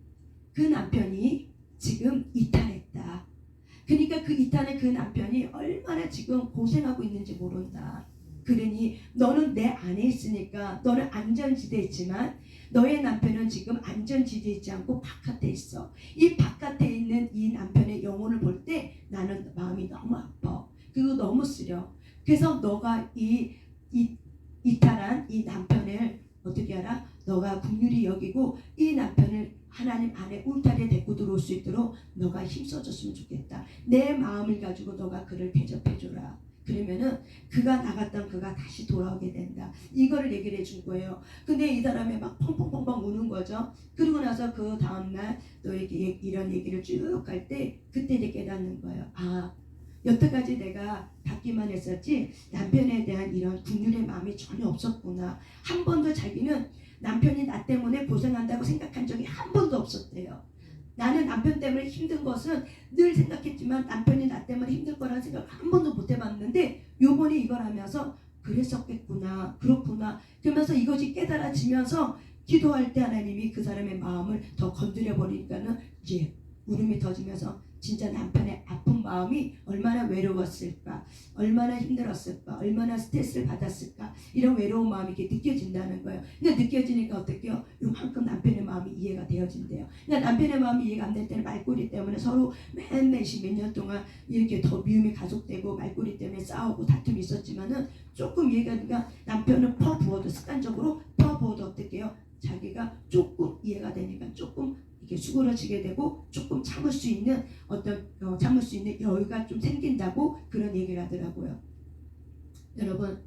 그 남편이 지금 이탈했다. 그러니까 그 이탈의 그 남편이 얼마나 지금 고생하고 있는지 모른다. 그러니 너는 내 안에 있으니까 너는 안전지대에 있지만 너의 남편은 지금 안전지대에 있지 않고 바깥에 있어. 이 바깥에 있는 이 남편의 영혼을 볼 때 나는 마음이 너무 아파. 그리고 너무 쓰려. 그래서 너가 이탈한 이 남편을 어떻게 알아? 너가 긍휼히 여기고 이 남편을 하나님 안에 울타리에 데리고 들어올 수 있도록 너가 힘써줬으면 좋겠다. 내 마음을 가지고 너가 그를 대접해줘라. 그러면은 그가 나갔던 그가 다시 돌아오게 된다. 이거를 얘기를 해준 거예요. 근데 이 사람이 막 펑펑펑펑 우는 거죠. 그리고 나서 그 다음날 또 이렇게 이런 얘기를 쭉 할 때 그때 이제 깨닫는 거예요. 아, 여태까지 내가 받기만 했었지 남편에 대한 이런 긍휼의 마음이 전혀 없었구나. 한 번도 자기는 남편이 나 때문에 고생한다고 생각한 적이 한 번도 없었대요. 나는 남편 때문에 힘든 것은 늘 생각했지만 남편이 나 때문에 힘들 거라는 생각을 한 번도 못 해봤는데 요번에 이걸 하면서 그랬었겠구나, 그렇구나 그러면서 이것이 깨달아지면서 기도할 때 하나님이 그 사람의 마음을 더 건드려 버리니까는 이제 울음이 터지면서 진짜 남편의 아픈 마음이 얼마나 외로웠을까, 얼마나 힘들었을까, 얼마나 스트레스를 받았을까 이런 외로운 마음이 이렇게 느껴진다는 거예요. 근데 느껴지니까 어떻게요? 요만큼 남편의 마음이 이해가 되어진대요. 그러니까 남편의 마음이 이해가 안 될 때는 말꼬리 때문에 서로 몇 년 동안 이렇게 더 미움이 가속되고 말꼬리 때문에 싸우고 다툼이 있었지만은 조금 이해가 되니까 남편은 퍼 부어도 습관적으로 퍼 부어도 어떻게요? 자기가 조금 이해가 되니까 조금 이렇게 수그러지게 되고 조금 참을 수 있는 참을 수 있는 여유가 좀 생긴다고 그런 얘기를 하더라고요. 여러분,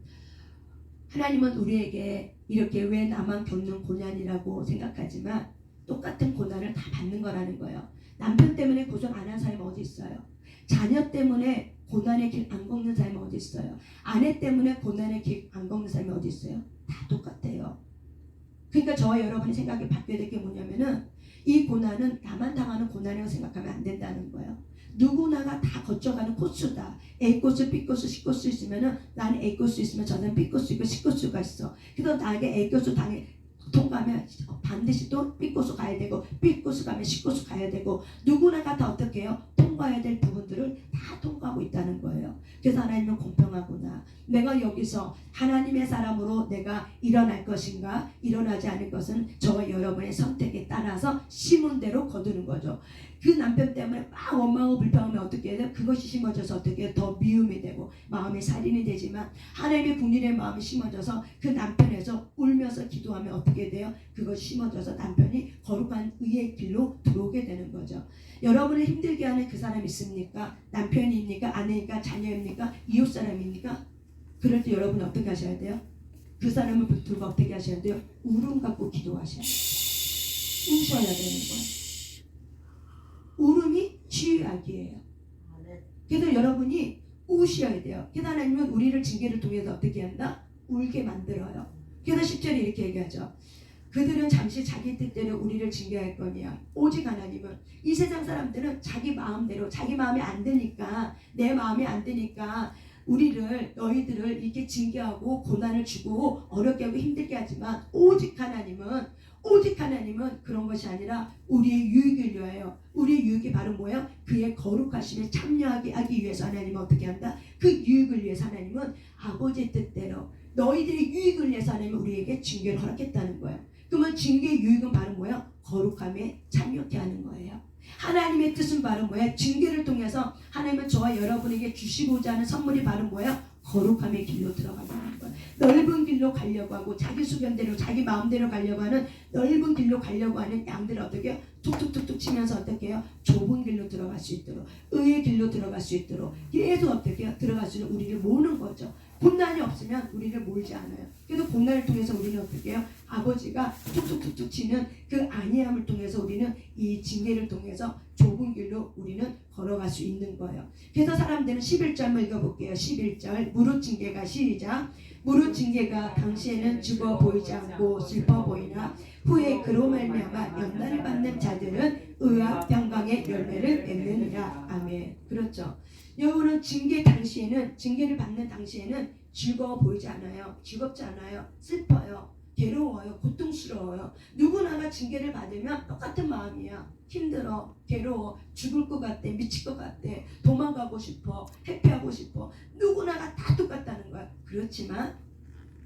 하나님은 우리에게 이렇게 왜 나만 겪는 고난이라고 생각하지만 똑같은 고난을 다 받는 거라는 거예요. 남편 때문에 고생 안 한 사람이 어디 있어요? 자녀 때문에 고난의 길 안 걷는 사람이 어디 있어요? 아내 때문에 고난의 길 안 걷는 사람이 어디 있어요? 다 똑같아요. 그러니까 저와 여러분이 생각이 바뀌어야 될 게 뭐냐면은 이 고난은 나만 당하는 고난이라고 생각하면 안 된다는 거예요. 누구나가 다 거쳐가는 코스다. A코스, B코스, C코스 있으면은 나는 A코스 있으면 저는 B코스 있고 C코스가 있어. 그래서 나에게 A코스 통과하면 반드시 또 B코스 가야 되고 B코스 가면 C코스 가야 되고 누구나가 다 어떻게 해요? 통과해야 될 부분들을 다 통과하고 있다는 거예요. 그래서 하나님은 공평하구나. 내가 여기서 하나님의 사람으로 내가 일어날 것인가 일어나지 않을 것은 저와 여러분의 선택에 따라서 심은 대로 거두는 거죠. 그 남편 때문에 막 원망하고 불평하면 어떻게 해야 돼요? 그것이 심어져서 어떻게 해요? 더 미움이 되고 마음이 살인이 되지만 하나님의 국민의 마음이 심어져서 그 남편에서 울면서 기도하면 어떻게 돼요? 그것이 심어져서 남편이 거룩한 의의 길로 들어오게 되는 거죠. 여러분을 힘들게 하는 그 사람 있습니까? 남편입니까? 아내입니까? 자녀입니까? 이웃 사람입니까? 그럴 때 여러분은 어떻게 하셔야 돼요? 그 사람을 붙들고 어떻게 하셔야 돼요? 울음 갖고 기도하셔야 돼요. 우셔야 되는 거예요. 울음이 치유약이에요. 그래서 여러분이 우셔야 돼요. 그래서 하나님은 우리를 징계를 통해서 어떻게 한다? 울게 만들어요. 그래서 10절에 이렇게 얘기하죠. 그들은 잠시 자기 뜻대로 우리를 징계할 거니와 오직 하나님은 이 세상 사람들은 자기 마음대로 자기 마음이 안 드니까 내 마음이 안 드니까 너희들을 이렇게 징계하고 고난을 주고 어렵게 하고 힘들게 하지만 오직 하나님은 그런 것이 아니라 우리의 유익을 위하여 우리의 유익이 바로 뭐예요? 그의 거룩하심에 참여하게 하기 위해서 하나님은 어떻게 한다? 그 유익을 위해서 하나님은 아버지의 뜻대로 너희들의 유익을 위해서 하나님은 우리에게 징계를 허락했다는 거예요. 그러면 징계의 유익은 바로 뭐예요? 거룩함에 참여케 하는 거예요. 하나님의 뜻은 바로 뭐예요? 징계를 통해서 하나님은 저와 여러분에게 주시고자 하는 선물이 바로 뭐예요? 거룩함의 길로 들어가는 거예요. 넓은 길로 가려고 하고 자기 수견대로 자기 마음대로 가려고 하는 넓은 길로 가려고 하는 양들을 어떻게 해요? 툭툭툭툭 치면서 어떻게 해요? 좁은 길로 들어갈 수 있도록 의의 길로 들어갈 수 있도록 계속 어떻게 해요? 들어갈 수 있는 우리를 모으는 거죠. 고난이 없으면 우리를 몰지 않아요. 그래도 고난을 통해서 우리는 어떻게 해요? 아버지가 툭툭툭툭 치는 그 안위함을 통해서 우리는 이 징계를 통해서 좁은 길로 우리는 걸어갈 수 있는 거예요. 그래서 사람들은 11절 한번 읽어볼게요. 11절 무릇 징계가 시작. 무릇 징계가 당시에는 죽어 보이지 않고 슬퍼 보이나 후에 그로 말미암아 연단을 받는 자들은 의와 평강의 열매를 맺느니라. 아멘. 그렇죠. 여러분은 징계를 받는 당시에는 즐거워 보이지 않아요. 즐겁지 않아요. 슬퍼요. 괴로워요. 고통스러워요. 누구나가 징계를 받으면 똑같은 마음이야. 힘들어. 괴로워. 죽을 것 같아. 미칠 것 같아. 도망가고 싶어. 회피하고 싶어. 누구나가 다 똑같다는 거야. 그렇지만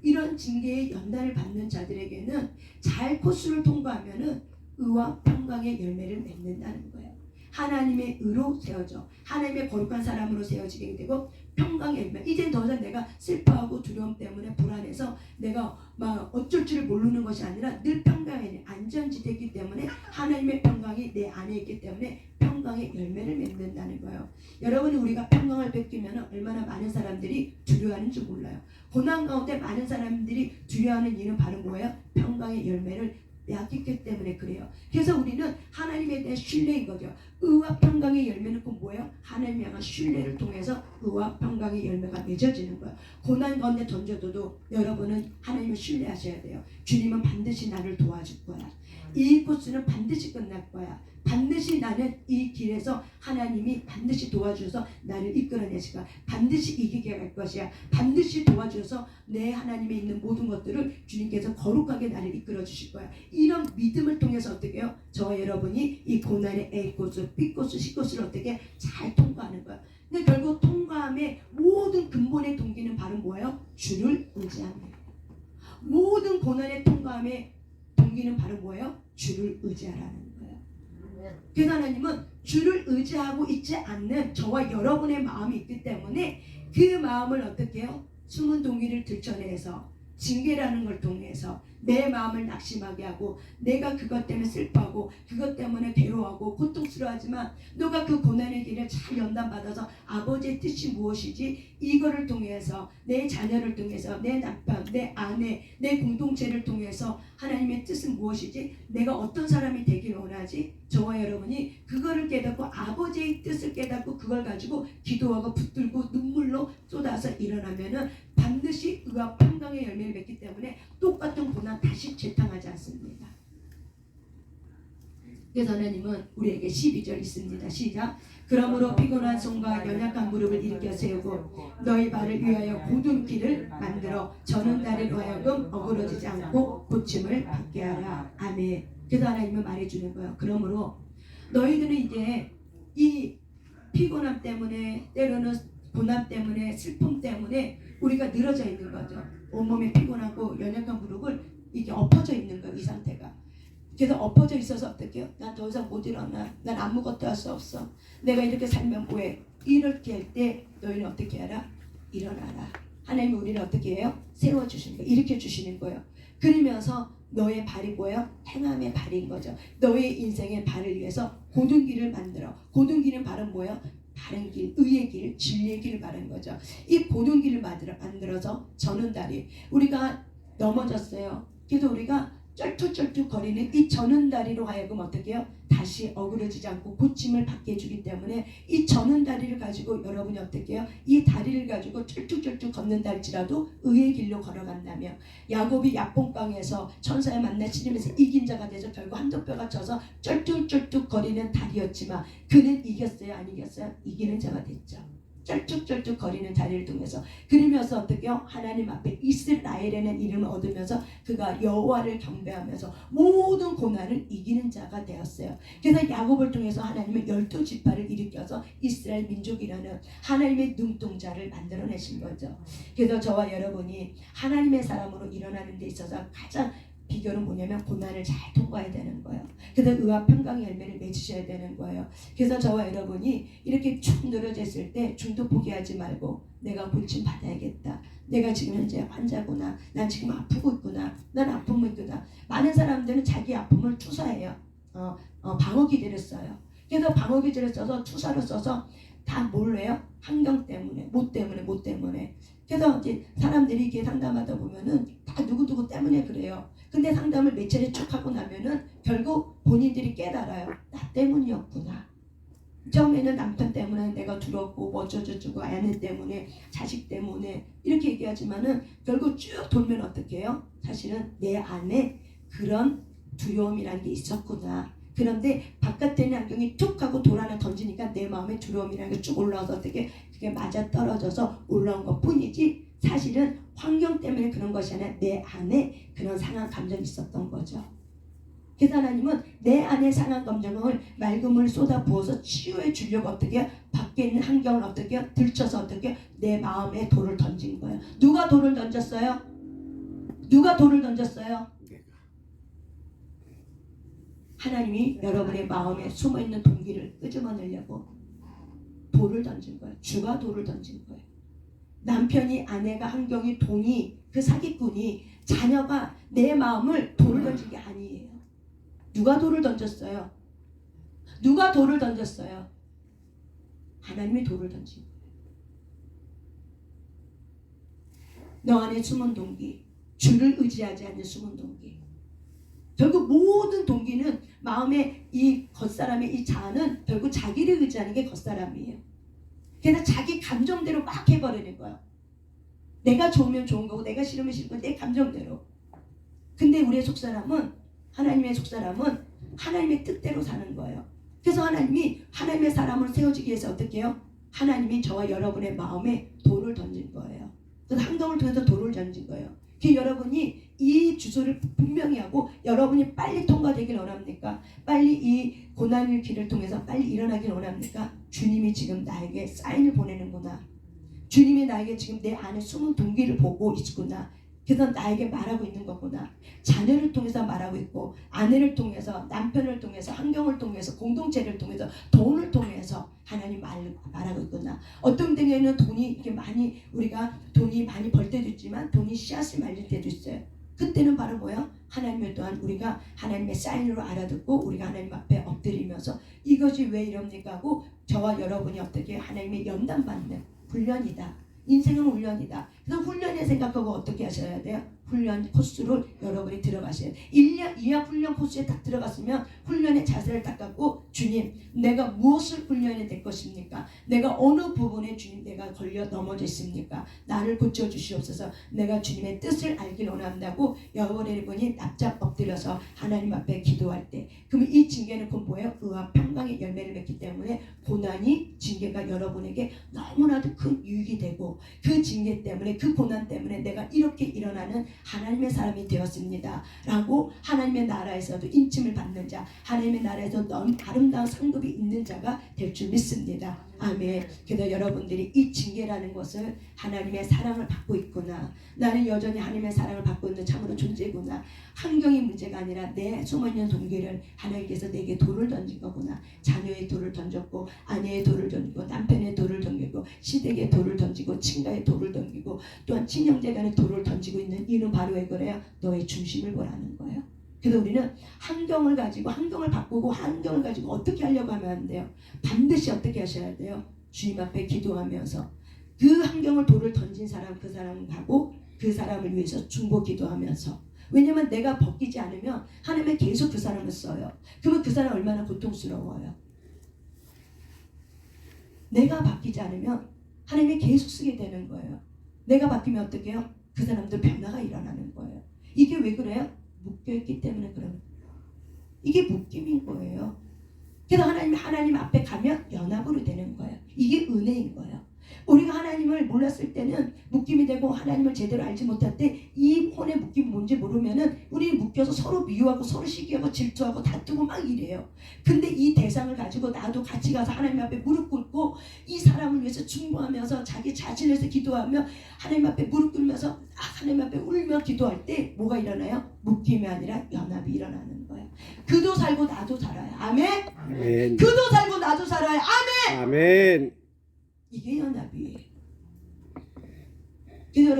이런 징계의 연단을 받는 자들에게는 잘 코스를 통과하면은 의와 평강의 열매를 맺는다는 거예요. 하나님의 의로 세워져 하나님의 거룩한 사람으로 세워지게 되고 평강의 열매. 이제 더 이상 내가 슬퍼하고 두려움 때문에 불안해서 내가 막 어쩔 줄을 모르는 것이 아니라 늘 평강의 안전지대이기 때문에 하나님의 평강이 내 안에 있기 때문에 평강의 열매를 맺는다는 거예요. 여러분이 우리가 평강을 뺏기면 얼마나 많은 사람들이 두려워하는지 몰라요. 고난 가운데 많은 사람들이 두려워하는 이유는 바로 뭐예요? 평강의 열매를 빼앗겼기 때문에 그래요. 그래서 우리는 하나님에 대한 신뢰인 거죠. 의와 평강의 열매는 꼭 뭐예요? 하나님에 대한 신뢰를 통해서 의와 평강의 열매가 맺어지는 거예요. 고난 가운데 던져둬도 여러분은 하나님을 신뢰하셔야 돼요. 주님은 반드시 나를 도와줄 거야. 이 코스는 반드시 끝날 거야. 반드시 나는 이 길에서 하나님이 반드시 도와주셔서 나를 이끌어내실 거야. 반드시 이기게 할 것이야. 반드시 도와주셔서 내 하나님에 있는 모든 것들을 주님께서 거룩하게 나를 이끌어 주실 거야. 이런 믿음을 통해서 어떻게 해요? 저와 여러분이 이 고난의 A코스, B코스, C코스를 어떻게 잘 통과하는 거야. 근데 결국 통과함의 모든 근본의 동기는 바로 뭐예요? 주를 의지합니다. 모든 고난의 통과함의 동기는 바로 뭐예요? 주를 의지하라는 거예요. 그래서 하나님은 주를 의지하고 있지 않는 저와 여러분의 마음이 있기 때문에 그 마음을 어떻게 해요? 숨은 동기를 들춰내서 징계라는 걸 통해서 내 마음을 낙심하게 하고 내가 그것 때문에 슬퍼하고 그것 때문에 괴로워하고 고통스러워하지만 너가 그 고난의 길을 잘 연단받아서 아버지의 뜻이 무엇이지? 이거를 통해서 내 자녀를 통해서 내 남편, 내 아내, 내 공동체를 통해서 하나님의 뜻은 무엇이지? 내가 어떤 사람이 되길 원하지? 저와 여러분이 그거를 깨닫고 아버지의 뜻을 깨닫고 그걸 가지고 기도하고 붙들고 눈물로 쏟아서 일어나면은 반드시 의와 평강의 열매를 맺기 때문에 똑같은 고난 다시 재탕하지 않습니다. 그래서 하나님은 우리에게 12절 있습니다. 시작. 그러므로 피곤한 손과 연약한 무릎을 일으켜 세우고 너희 발을 위하여 곧은 길을 만들어 저는 다리로 하여금 어그러지지 않고 고침을 받게 하라. 아멘. 그래서 하나님은 말해주는 거예요. 그러므로 너희들은 이제 이 피곤함 때문에, 때로는 고난 때문에, 슬픔 때문에 우리가 늘어져 있는 거죠. 온몸이 피곤하고 연약한 무릎을 이게 엎어져 있는 거예요. 이 상태가. 그래서 엎어져 있어서 어떻게 해요? 난 더 이상 못 일어나. 난 아무것도 할 수 없어. 내가 이렇게 살면 뭐해? 이렇게 할 때 너희는 어떻게 하라? 일어나라. 하나님이 우리를 어떻게 해요? 세워주시는 거예요. 일으켜 주시는 거예요. 그러면서 너의 발이 뭐예요? 행함의 발인 거죠. 너의 인생의 발을 위해서 곧은 길을 만들어. 곧은 길은 발은 뭐예요? 바른 길, 의의 길, 진리의 길을 말하는 거죠. 이 곧은 길을 만들어서 저는 다리. 우리가 넘어졌어요. 그래서 우리가 쩔뚝쩔뚝 거리는 이 저는 다리로 하여금 어떻게 해요? 다시 어그러지지 않고 고침을 받게 해주기 때문에 이 저는 다리를 가지고 여러분이 어떻게 해요? 이 다리를 가지고 쩔뚝쩔뚝 걷는다 할지라도 의의 길로 걸어간다며 야곱이 야뽕강에서 천사에 만나 치르면서 이긴 자가 돼서 결국 한두 뼈가 쳐서 쩔뚝쩔뚝 거리는 다리였지만 그는 이겼어요? 안 이겼어요? 이기는 자가 됐죠. 쩔뚝쩔뚝 거리는 다리를 통해서 그러면서 어떻게 해요? 하나님 앞에 이스라엘이라는 이름을 얻으면서 그가 여호와를 경배하면서 모든 고난을 이기는 자가 되었어요. 그래서 야곱을 통해서 하나님은 12지파를 일으켜서 이스라엘 민족이라는 하나님의 눈동자를 만들어내신 거죠. 그래서 저와 여러분이 하나님의 사람으로 일어나는 데 있어서 가장 비결은 뭐냐면 고난을 잘 통과해야 되는 거예요. 그래서 의와 평강의 열매를 맺으셔야 되는 거예요. 그래서 저와 여러분이 이렇게 쭉 늘어져 있을 때 중도 포기하지 말고 내가 고침 받아야겠다. 내가 지금 현재 환자구나. 난 지금 아프고 있구나. 난 아픔이 있구나. 많은 사람들은 자기 아픔을 투사해요. 방어기제를 써요. 그래서 방어기제를 써서 투사로 써서 다 뭘래요? 환경 때문에, 못 때문에. 그래서 이제 사람들이 이렇게 상담하다 보면은 다 누구누구 때문에 그래요. 근데 상담을 몇 차례 쭉 하고 나면은 결국 본인들이 깨달아요. 나 때문이었구나. 처음에는 남편 때문에 내가 두렵고 어쩌고저쩌고 아내 때문에 자식 때문에 이렇게 얘기하지만은 결국 쭉 돌면 어떻게 해요? 사실은 내 안에 그런 두려움이라는 게 있었구나. 그런데 바깥에는 안경이 툭 하고 돌 하나 던지니까 내 마음에 두려움이라는 게 쭉 올라와서 어떻게 그게 맞아 떨어져서 올라온 것 뿐이지 사실은 환경 때문에 그런 것이 아니라 내 안에 그런 상한 감정이 있었던 거죠. 그래서 하나님은 내 안에 상한 감정을 맑음을 쏟아 부어서 치유해 주려고 어떻게 해요? 밖에 있는 환경을 어떻게 해요? 들춰서 어떻게 해요? 내 마음에 돌을 던진 거예요. 누가 돌을 던졌어요? 누가 돌을 던졌어요? 하나님이 여러분의 마음에 숨어있는 동기를 끄집어내려고 돌을 던진 거예요. 주가 돌을 던진 거예요. 남편이, 아내가, 환경이, 돈이, 그 사기꾼이, 자녀가 내 마음을 돌을 던진 게 아니에요. 누가 돌을 던졌어요? 누가 돌을 던졌어요? 하나님이 돌을 던진 거예요. 너 안에 숨은 동기, 주를 의지하지 않는 숨은 동기. 결국 모든 동기는 마음의 이 겉사람의 이 자아는 결국 자기를 의지하는 게 겉사람이에요. 그래서 자기 감정대로 막 해버리는 거예요. 내가 좋으면 좋은 거고 내가 싫으면 싫은 거 내 감정대로. 근데 우리의 속사람은 하나님의 속사람은 하나님의 뜻대로 사는 거예요. 그래서 하나님이 하나님의 사람을 세워주기 위해서 어떻게 해요? 하나님이 저와 여러분의 마음에 돌을 던진 거예요. 그래서 환경을 통해서 돌을 던진 거예요. 그 여러분이 이 주소를 분명히 하고 여러분이 빨리 통과되길 원합니까? 빨리 이 고난의 길을 통해서 빨리 일어나길 원합니까? 주님이 지금 나에게 사인을 보내는구나. 주님이 나에게 지금 내 안에 숨은 동기를 보고 있구나. 그래서 나에게 말하고 있는 거구나. 자녀를 통해서 말하고 있고 아내를 통해서 남편을 통해서 환경을 통해서 공동체를 통해서 돈을 통해서 하나님 말하고 있구나. 어떤 때에는 돈이 이렇게 많이 우리가 돈이 많이 벌 때도 있지만 돈이 씨앗을 말릴 때도 있어요. 그때는 바로 뭐야? 하나님을 또한 우리가 하나님의 사인으로 알아듣고 우리가 하나님 앞에 엎드리면서 이것이 왜 이럽니까 하고 저와 여러분이 어떻게 하나님의 연단받는 훈련이다. 인생은 훈련이다. 그래서 훈련에 생각하고 어떻게 하셔야 돼요? 훈련 코스를 여러분이 들어가셔야 돼요. 1년 이하 훈련 코스에 딱 들어갔으면 훈련의 자세를 딱 갖고 주님 내가 무엇을 훈련해야 될 것입니까? 내가 어느 부분에 주님 내가 걸려 넘어져 있습니까? 나를 고쳐주시옵소서. 내가 주님의 뜻을 알길 원한다고 여러분이 납작 엎드려서 하나님 앞에 기도할 때 그러면 이 징계는 곧 뭐예요? 의와 평강의 열매를 맺기 때문에 고난이 징계가 여러분에게 너무나도 큰 유익이 되고 그 징계 때문에 그 고난 때문에 내가 이렇게 일어나는 하나님의 사람이 되었습니다 라고 하나님의 나라에서도 인침을 받는 자 하나님의 나라에서 너무 아름다운 상급이 있는 자가 될 줄 믿습니다. 아멘. 그래서 여러분들이 이 징계라는 것을 하나님의 사랑을 받고 있구나. 나는 여전히 하나님의 사랑을 받고 있는 참으로 존재구나. 환경이 문제가 아니라 내 숨어있는 동기를 하나님께서 내게 돌을 던진 거구나. 자녀의 돌을 던졌고 아내의 돌을 던지고 남편의 돌을 던지고 시댁의 돌을 던지고 친가의 돌을 던지고 또한 친형제 간의 돌을 던지고 있는 이는 바로 왜 그래요? 너의 중심을 보라는 거예요. 그래서 우리는 환경을 가지고 환경을 바꾸고 환경을 가지고 어떻게 하려고 하면 안 돼요. 반드시 어떻게 하셔야 돼요. 주님 앞에 기도하면서 그 환경을 돌을 던진 사람 그 사람을 가고 그 사람을 위해서 중보 기도하면서 왜냐면 내가 벗기지 않으면 하나님은 계속 그 사람을 써요. 그러면 그 사람 얼마나 고통스러워요. 내가 바뀌지 않으면 하나님이 계속 쓰게 되는 거예요. 내가 바뀌면 어떻게 해요? 그 사람들 변화가 일어나는 거예요. 이게 왜 그래요? 묶여있기 때문에 그런 이게 묶임인 거예요. 그래서 하나님 앞에 가면 연합으로 되는 거예요. 이게 은혜인 거예요. 우리가 하나님을 몰랐을 때는 묶임이 되고 하나님을 제대로 알지 못할 때 이 혼의 묶임이 뭔지 모르면은 우리 묶여서 서로 미워하고 서로 시기하고 질투하고 다투고 막 이래요. 근데 이 대상을 가지고 나도 같이 가서 하나님 앞에 무릎 꿇고 이 사람을 위해서 중보하면서 자기 자신을 위해서 기도하며 하나님 앞에 무릎 꿇면서 하나님 앞에 울며 기도할 때 뭐가 일어나요? 묶임이 아니라 연합이 일어나는 거예요. 그도 살고 나도 살아요. 아멘.
아멘.
그도 살고 나도 살아요. 아멘.
아멘.
이게 연합이에요. 그래서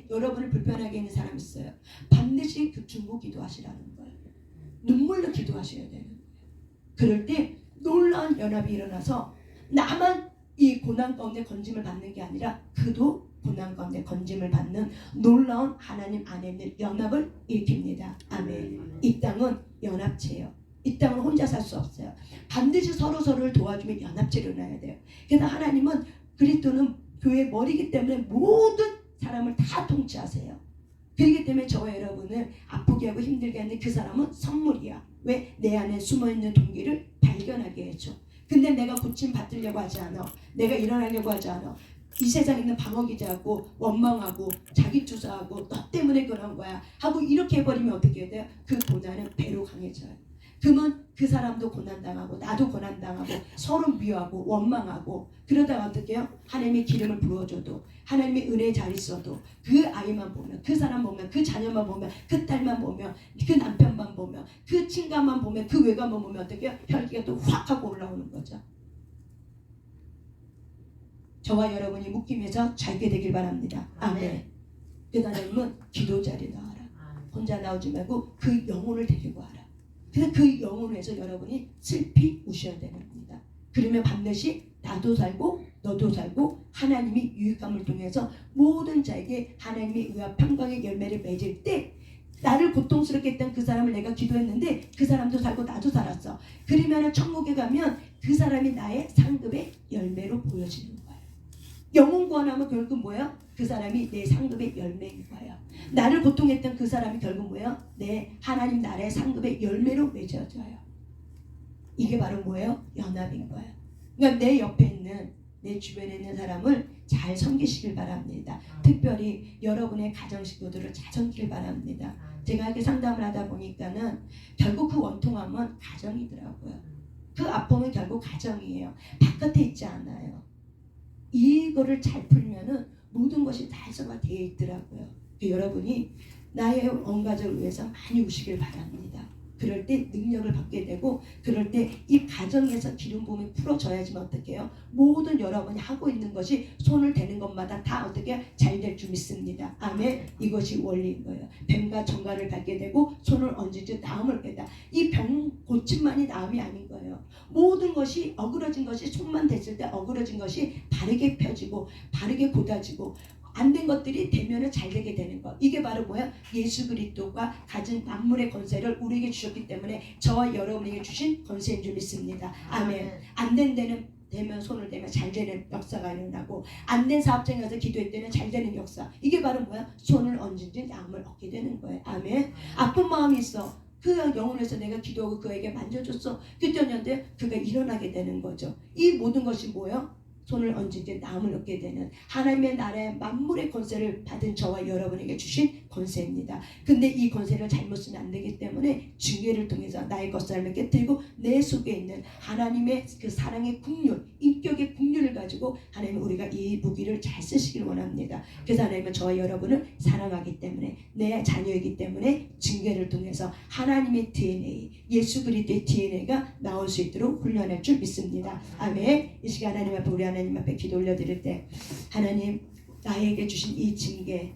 여러분을 불편하게 있는 사람 있어요. 반드시 그 중보 기도하시라는 거예요. 눈물로 기도하셔야 되는 거예요. 그럴 때 놀라운 연합이 일어나서 나만 이 고난 가운데 건짐을 받는 게 아니라 그도 고난 가운데 건짐을 받는 놀라운 하나님 안에 있는 연합을 일으킵니다. 아멘. 이 땅은 연합체예요. 이 땅은 혼자 살 수 없어요. 반드시 서로를 도와주며 연합체로 나야 돼요. 그래서 하나님은 그리스도는 교회 머리이기 때문에 모든 사람을 다 통치하세요. 그렇기 때문에 저와 여러분을 아프게 하고 힘들게 하는 그 사람은 선물이야. 왜? 내 안에 숨어있는 동기를 발견하게 해줘. 근데 내가 고침 받으려고 하지 않아. 내가 일어나려고 하지 않아. 이 세상에 있는 방어기자하고 원망하고 자기 투사하고 너 때문에 그런 거야 하고 이렇게 해버리면 어떻게 해야 돼요? 그 고난은 배로 강해져요. 그러면 그 사람도 고난당하고 나도 고난당하고 서로 미워하고 원망하고 그러다가 어떻게 해요? 하나님의 기름을 부어줘도 하나님의 은혜에 잘 있어도 그 아이만 보면 그 사람 보면 그 자녀만 보면 그 딸만 보면 그 남편만 보면 그 친가만 보면 그 외가만 보면 어떻게 해요? 혈기가 또 확 하고 올라오는 거죠. 저와 여러분이 묶임에서 잘게 되길 바랍니다. 아멘. 그 하나님은 기도 자리에 나와라. 혼자 나오지 말고 그 영혼을 데리고 와라. 그래서 그 영혼을 해서 여러분이 슬피 우셔야 되는 겁니다. 그러면 반드시 나도 살고 너도 살고 하나님이 유익함을 통해서 모든 자에게 하나님의 의와 평강의 열매를 맺을 때 나를 고통스럽게 했던 그 사람을 내가 기도했는데 그 사람도 살고 나도 살았어. 그러면 천국에 가면 그 사람이 나의 상급의 열매로 보여지는 거예요. 영혼 구원하면 결국 뭐예요? 그 사람이 내 상급의 열매인 거예요. 나를 고통했던 그 사람이 결국 뭐예요? 내 하나님 나라의 상급의 열매로 맺어져요. 이게 바로 뭐예요? 연합인 거예요. 그러니까 내 옆에 있는 내 주변에 있는 사람을 잘 섬기시길 바랍니다. 특별히 여러분의 가정 식구들을 잘 섬기길 바랍니다. 제가 이렇게 상담을 하다 보니까는 결국 그 원통함은 가정이더라고요. 그 아픔은 결국 가정이에요. 바깥에 있지 않아요. 이거를 잘 풀면은 모든 것이 다 해소가 되어 있더라고요. 여러분이 나의 온 가족을 위해서 많이 우시길 바랍니다. 그럴 때 능력을 받게 되고 그럴 때 이 가정에서 기름 부음이 풀어져야지만 어떻게 해요? 모든 여러분이 하고 있는 것이 손을 대는 것마다 다 어떻게 잘 될 줄 믿습니다. 아멘. 이것이 원리인 거예요. 뱀과 정갈을 밟게 되고 손을 얹으지 나음을 깨다. 이 병 고침만이 나음이 아닌 거예요. 모든 것이 어그러진 것이 손만 댔을 때 어그러진 것이 바르게 펴지고 바르게 곧아지고 안 된 것들이 되면은 잘 되게 되는 것. 이게 바로 뭐야? 예수 그리스도가 가진 만물의 권세를 우리에게 주셨기 때문에 저와 여러분에게 주신 권세인 줄 믿습니다. 아멘. 안 된 데는 되면 손을 대면 잘 되는 역사가 일어나고, 안 된 사업장에 가서 기도했더니 잘 되는 역사. 이게 바로 뭐야? 손을 얹은지 양을 얻게 되는 거예요. 아멘. 아픈 마음이 있어. 그 영혼에서 내가 기도하고 그에게 만져줬어. 그랬더니 그가 일어나게 되는 거죠. 이 모든 것이 뭐예요? 손을 얹은 데 남을 얻게 되는 하나님의 나라의 만물의 권세를 받은 저와 여러분에게 주신 권세입니다. 근데 이 권세를 잘못 쓰면 안 되기 때문에 징계를 통해서 나의 겉사람을 깨뜨리고 내 속에 있는 하나님의 그 사랑의 국률, 인격의 국률을 가지고 하나님은 우리가 이 무기를 잘 쓰시길 원합니다. 그래서 하나님은 저와 여러분을 사랑하기 때문에, 내 자녀이기 때문에 징계를 통해서 하나님의 DNA, 예수 그리스도의 DNA가 나올 수 있도록 훈련할 줄 믿습니다. 아멘. 이 시간 하나님 앞에, 우리 하나님 앞에 기도 올려드릴 때, 하나님 나에게 주신 이 징계,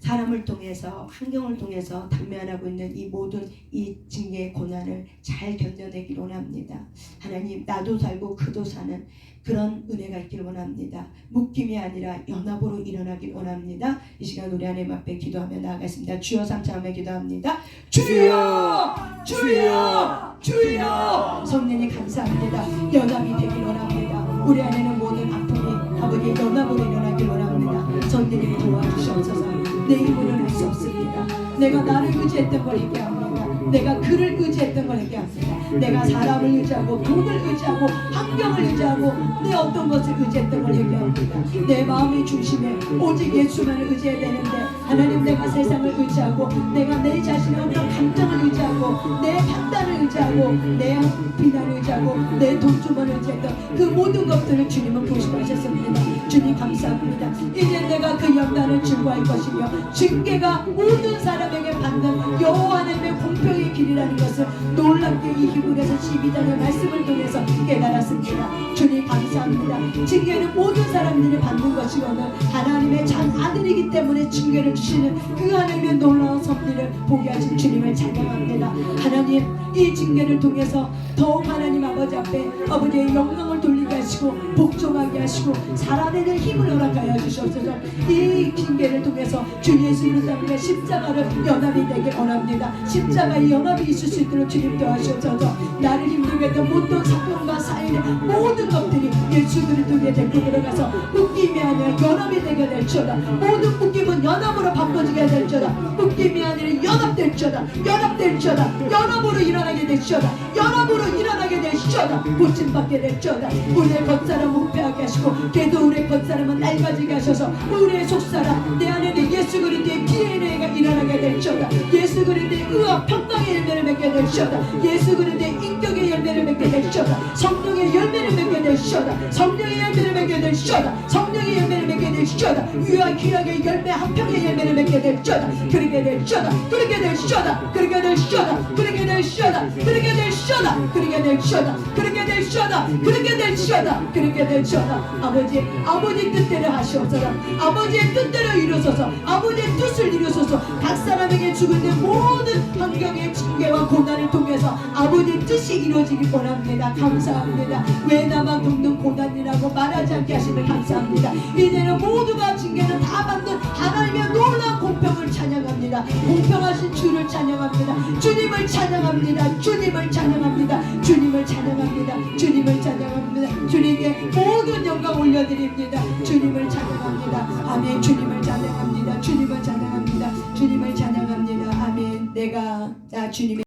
사람을 통해서, 환경을 통해서 당면하고 있는 이 모든 이 징계의 고난을 잘 견뎌내기를 원합니다. 하나님, 나도 살고 그도 사는 그런 은혜가 있기를 원합니다. 묶임이 아니라 연합으로 일어나길 원합니다. 이 시간 우리 하나님 앞에 기도하며 나아가겠습니다. 주여 삼창하며 기도합니다. 주여! 주여! 주여! 성령님 감사합니다. 연합이 되길 원합니다. 우리 안에는 모든 아픔이 아버지 연합으로 일어나길 원합니다. 성령님 도와주시옵소서. 내 힘으로는 할 수 없습니다. 내가 나를 의지했던 걸 얘기합니다. 내가 그를 의지했던 걸 얘기합니다. 내가 사람을 의지하고 돈을 의지하고 환경을 의지하고 내 어떤 것을 의지했던 걸 얘기합니다. 내 마음의 중심에 오직 예수만을 의지해야 되는데, 하나님, 내가 세상을 의지하고 내가 내 자신의 어떤 감정을 의지하고 내 판단을 의지하고 내 비난을 의지하고 내 돈주머니를 의지했던 그 모든 것들을 주님은 보시하셨습니다. 주님 감사합니다. 이제 내가 그 연단을 증거할 것이며 징계가 모든 사람에게 받는 여호와 하나님의 공평의 길이라는 것을 놀랍게 이 히브리서 12장의 말씀을 통해서 깨달았습니다. 주님 감사합니다. 징계는 모든 사람들이 받는 것이거든 하나님의 장 아들이기 때문에 징계를 주시는 그 하나님의 놀라운 섭리를 보게 하신 주님을 찬양합니다. 하나님, 이 징계를 통해서 더욱 하나님 아버지 앞에 아버지의 영광을 돌리게 하시고 복종하게 하시고 살아내는 힘을 허락하여 주시옵소서. 이 징계를 통해서 주 예수 그리스도의 십자가를 연합이 되길 원합니다. 십자가의 연합이 있을 수 있도록 주님 도와주셔서 나를 힘들게 했던 모든 사건과 사인의 모든 것들이 예수 그리스도의 대표로 가서 묶임이 아니라 연합이 되게 될지어다. 모든 묶임은 연합으로 바꿔지게 될지어다. 묶임이 아니라 연합될지어다. 연합될지어다. 연합으로 일어나게 될지어다. 연합으로 일어나게 될지어다. 고침받게 될지어다. 우리의 겉사람 무패하게 하시고 걔도 우리의 겉사람은 낡아지게 하셔서 우리의 속사람 내 안에는 예수 그리스도의 DNA가 일어나게 될지어다. 예수 그리스도의 의와 평강의 열매를 맺게 될지어다. 예수 그리스도의 인격의 열매를 맺게 될지어다. 성령의 열매를 맺게 될지어다. 성령의 열매를 맺게 될지어다. 성령의 열매를 맺게 될지어다. 위와 기락의 열매 한 평의 열매를 맺게 될지어다. 그렇게 될지어다. 그렇게 될지어다. 그렇게 될지어다. 그렇게 될지어다. 그렇게 될지어다. 그렇게 될지어다. 그렇게 될지어다. 그렇게 될지어다. 그렇게 될지어다. 아버지 뜻대로 하시옵소서. 아버지의 뜻대로 이루소서. 아버지의 뜻을 이루소서. 각 사람에게 주어진 모든 환경의 징계와 고난을 통해서 아버지의 뜻이 이루어지길 원합니다. 감사합니다. 왜 나만 겪는 고난이라고 말하지 않게 하시면 감사합니다. 이제는 모두가 징계는 다 받는 하나님의 놀라운 공평을 찬양합니다. 공평하신 주를 찬양합니다. 주님을 찬양합니다. 주님을 찬양합니다. 주님을 찬양합니다. 주님을 찬양합니다. 주님께 모든 영광 올려드립니다. 주님을 찬양합니다. 아멘. 주님을 찬양합니다. 주님을 찬양합니다. 주님을 찬양합니다. 아멘. 내가 주님의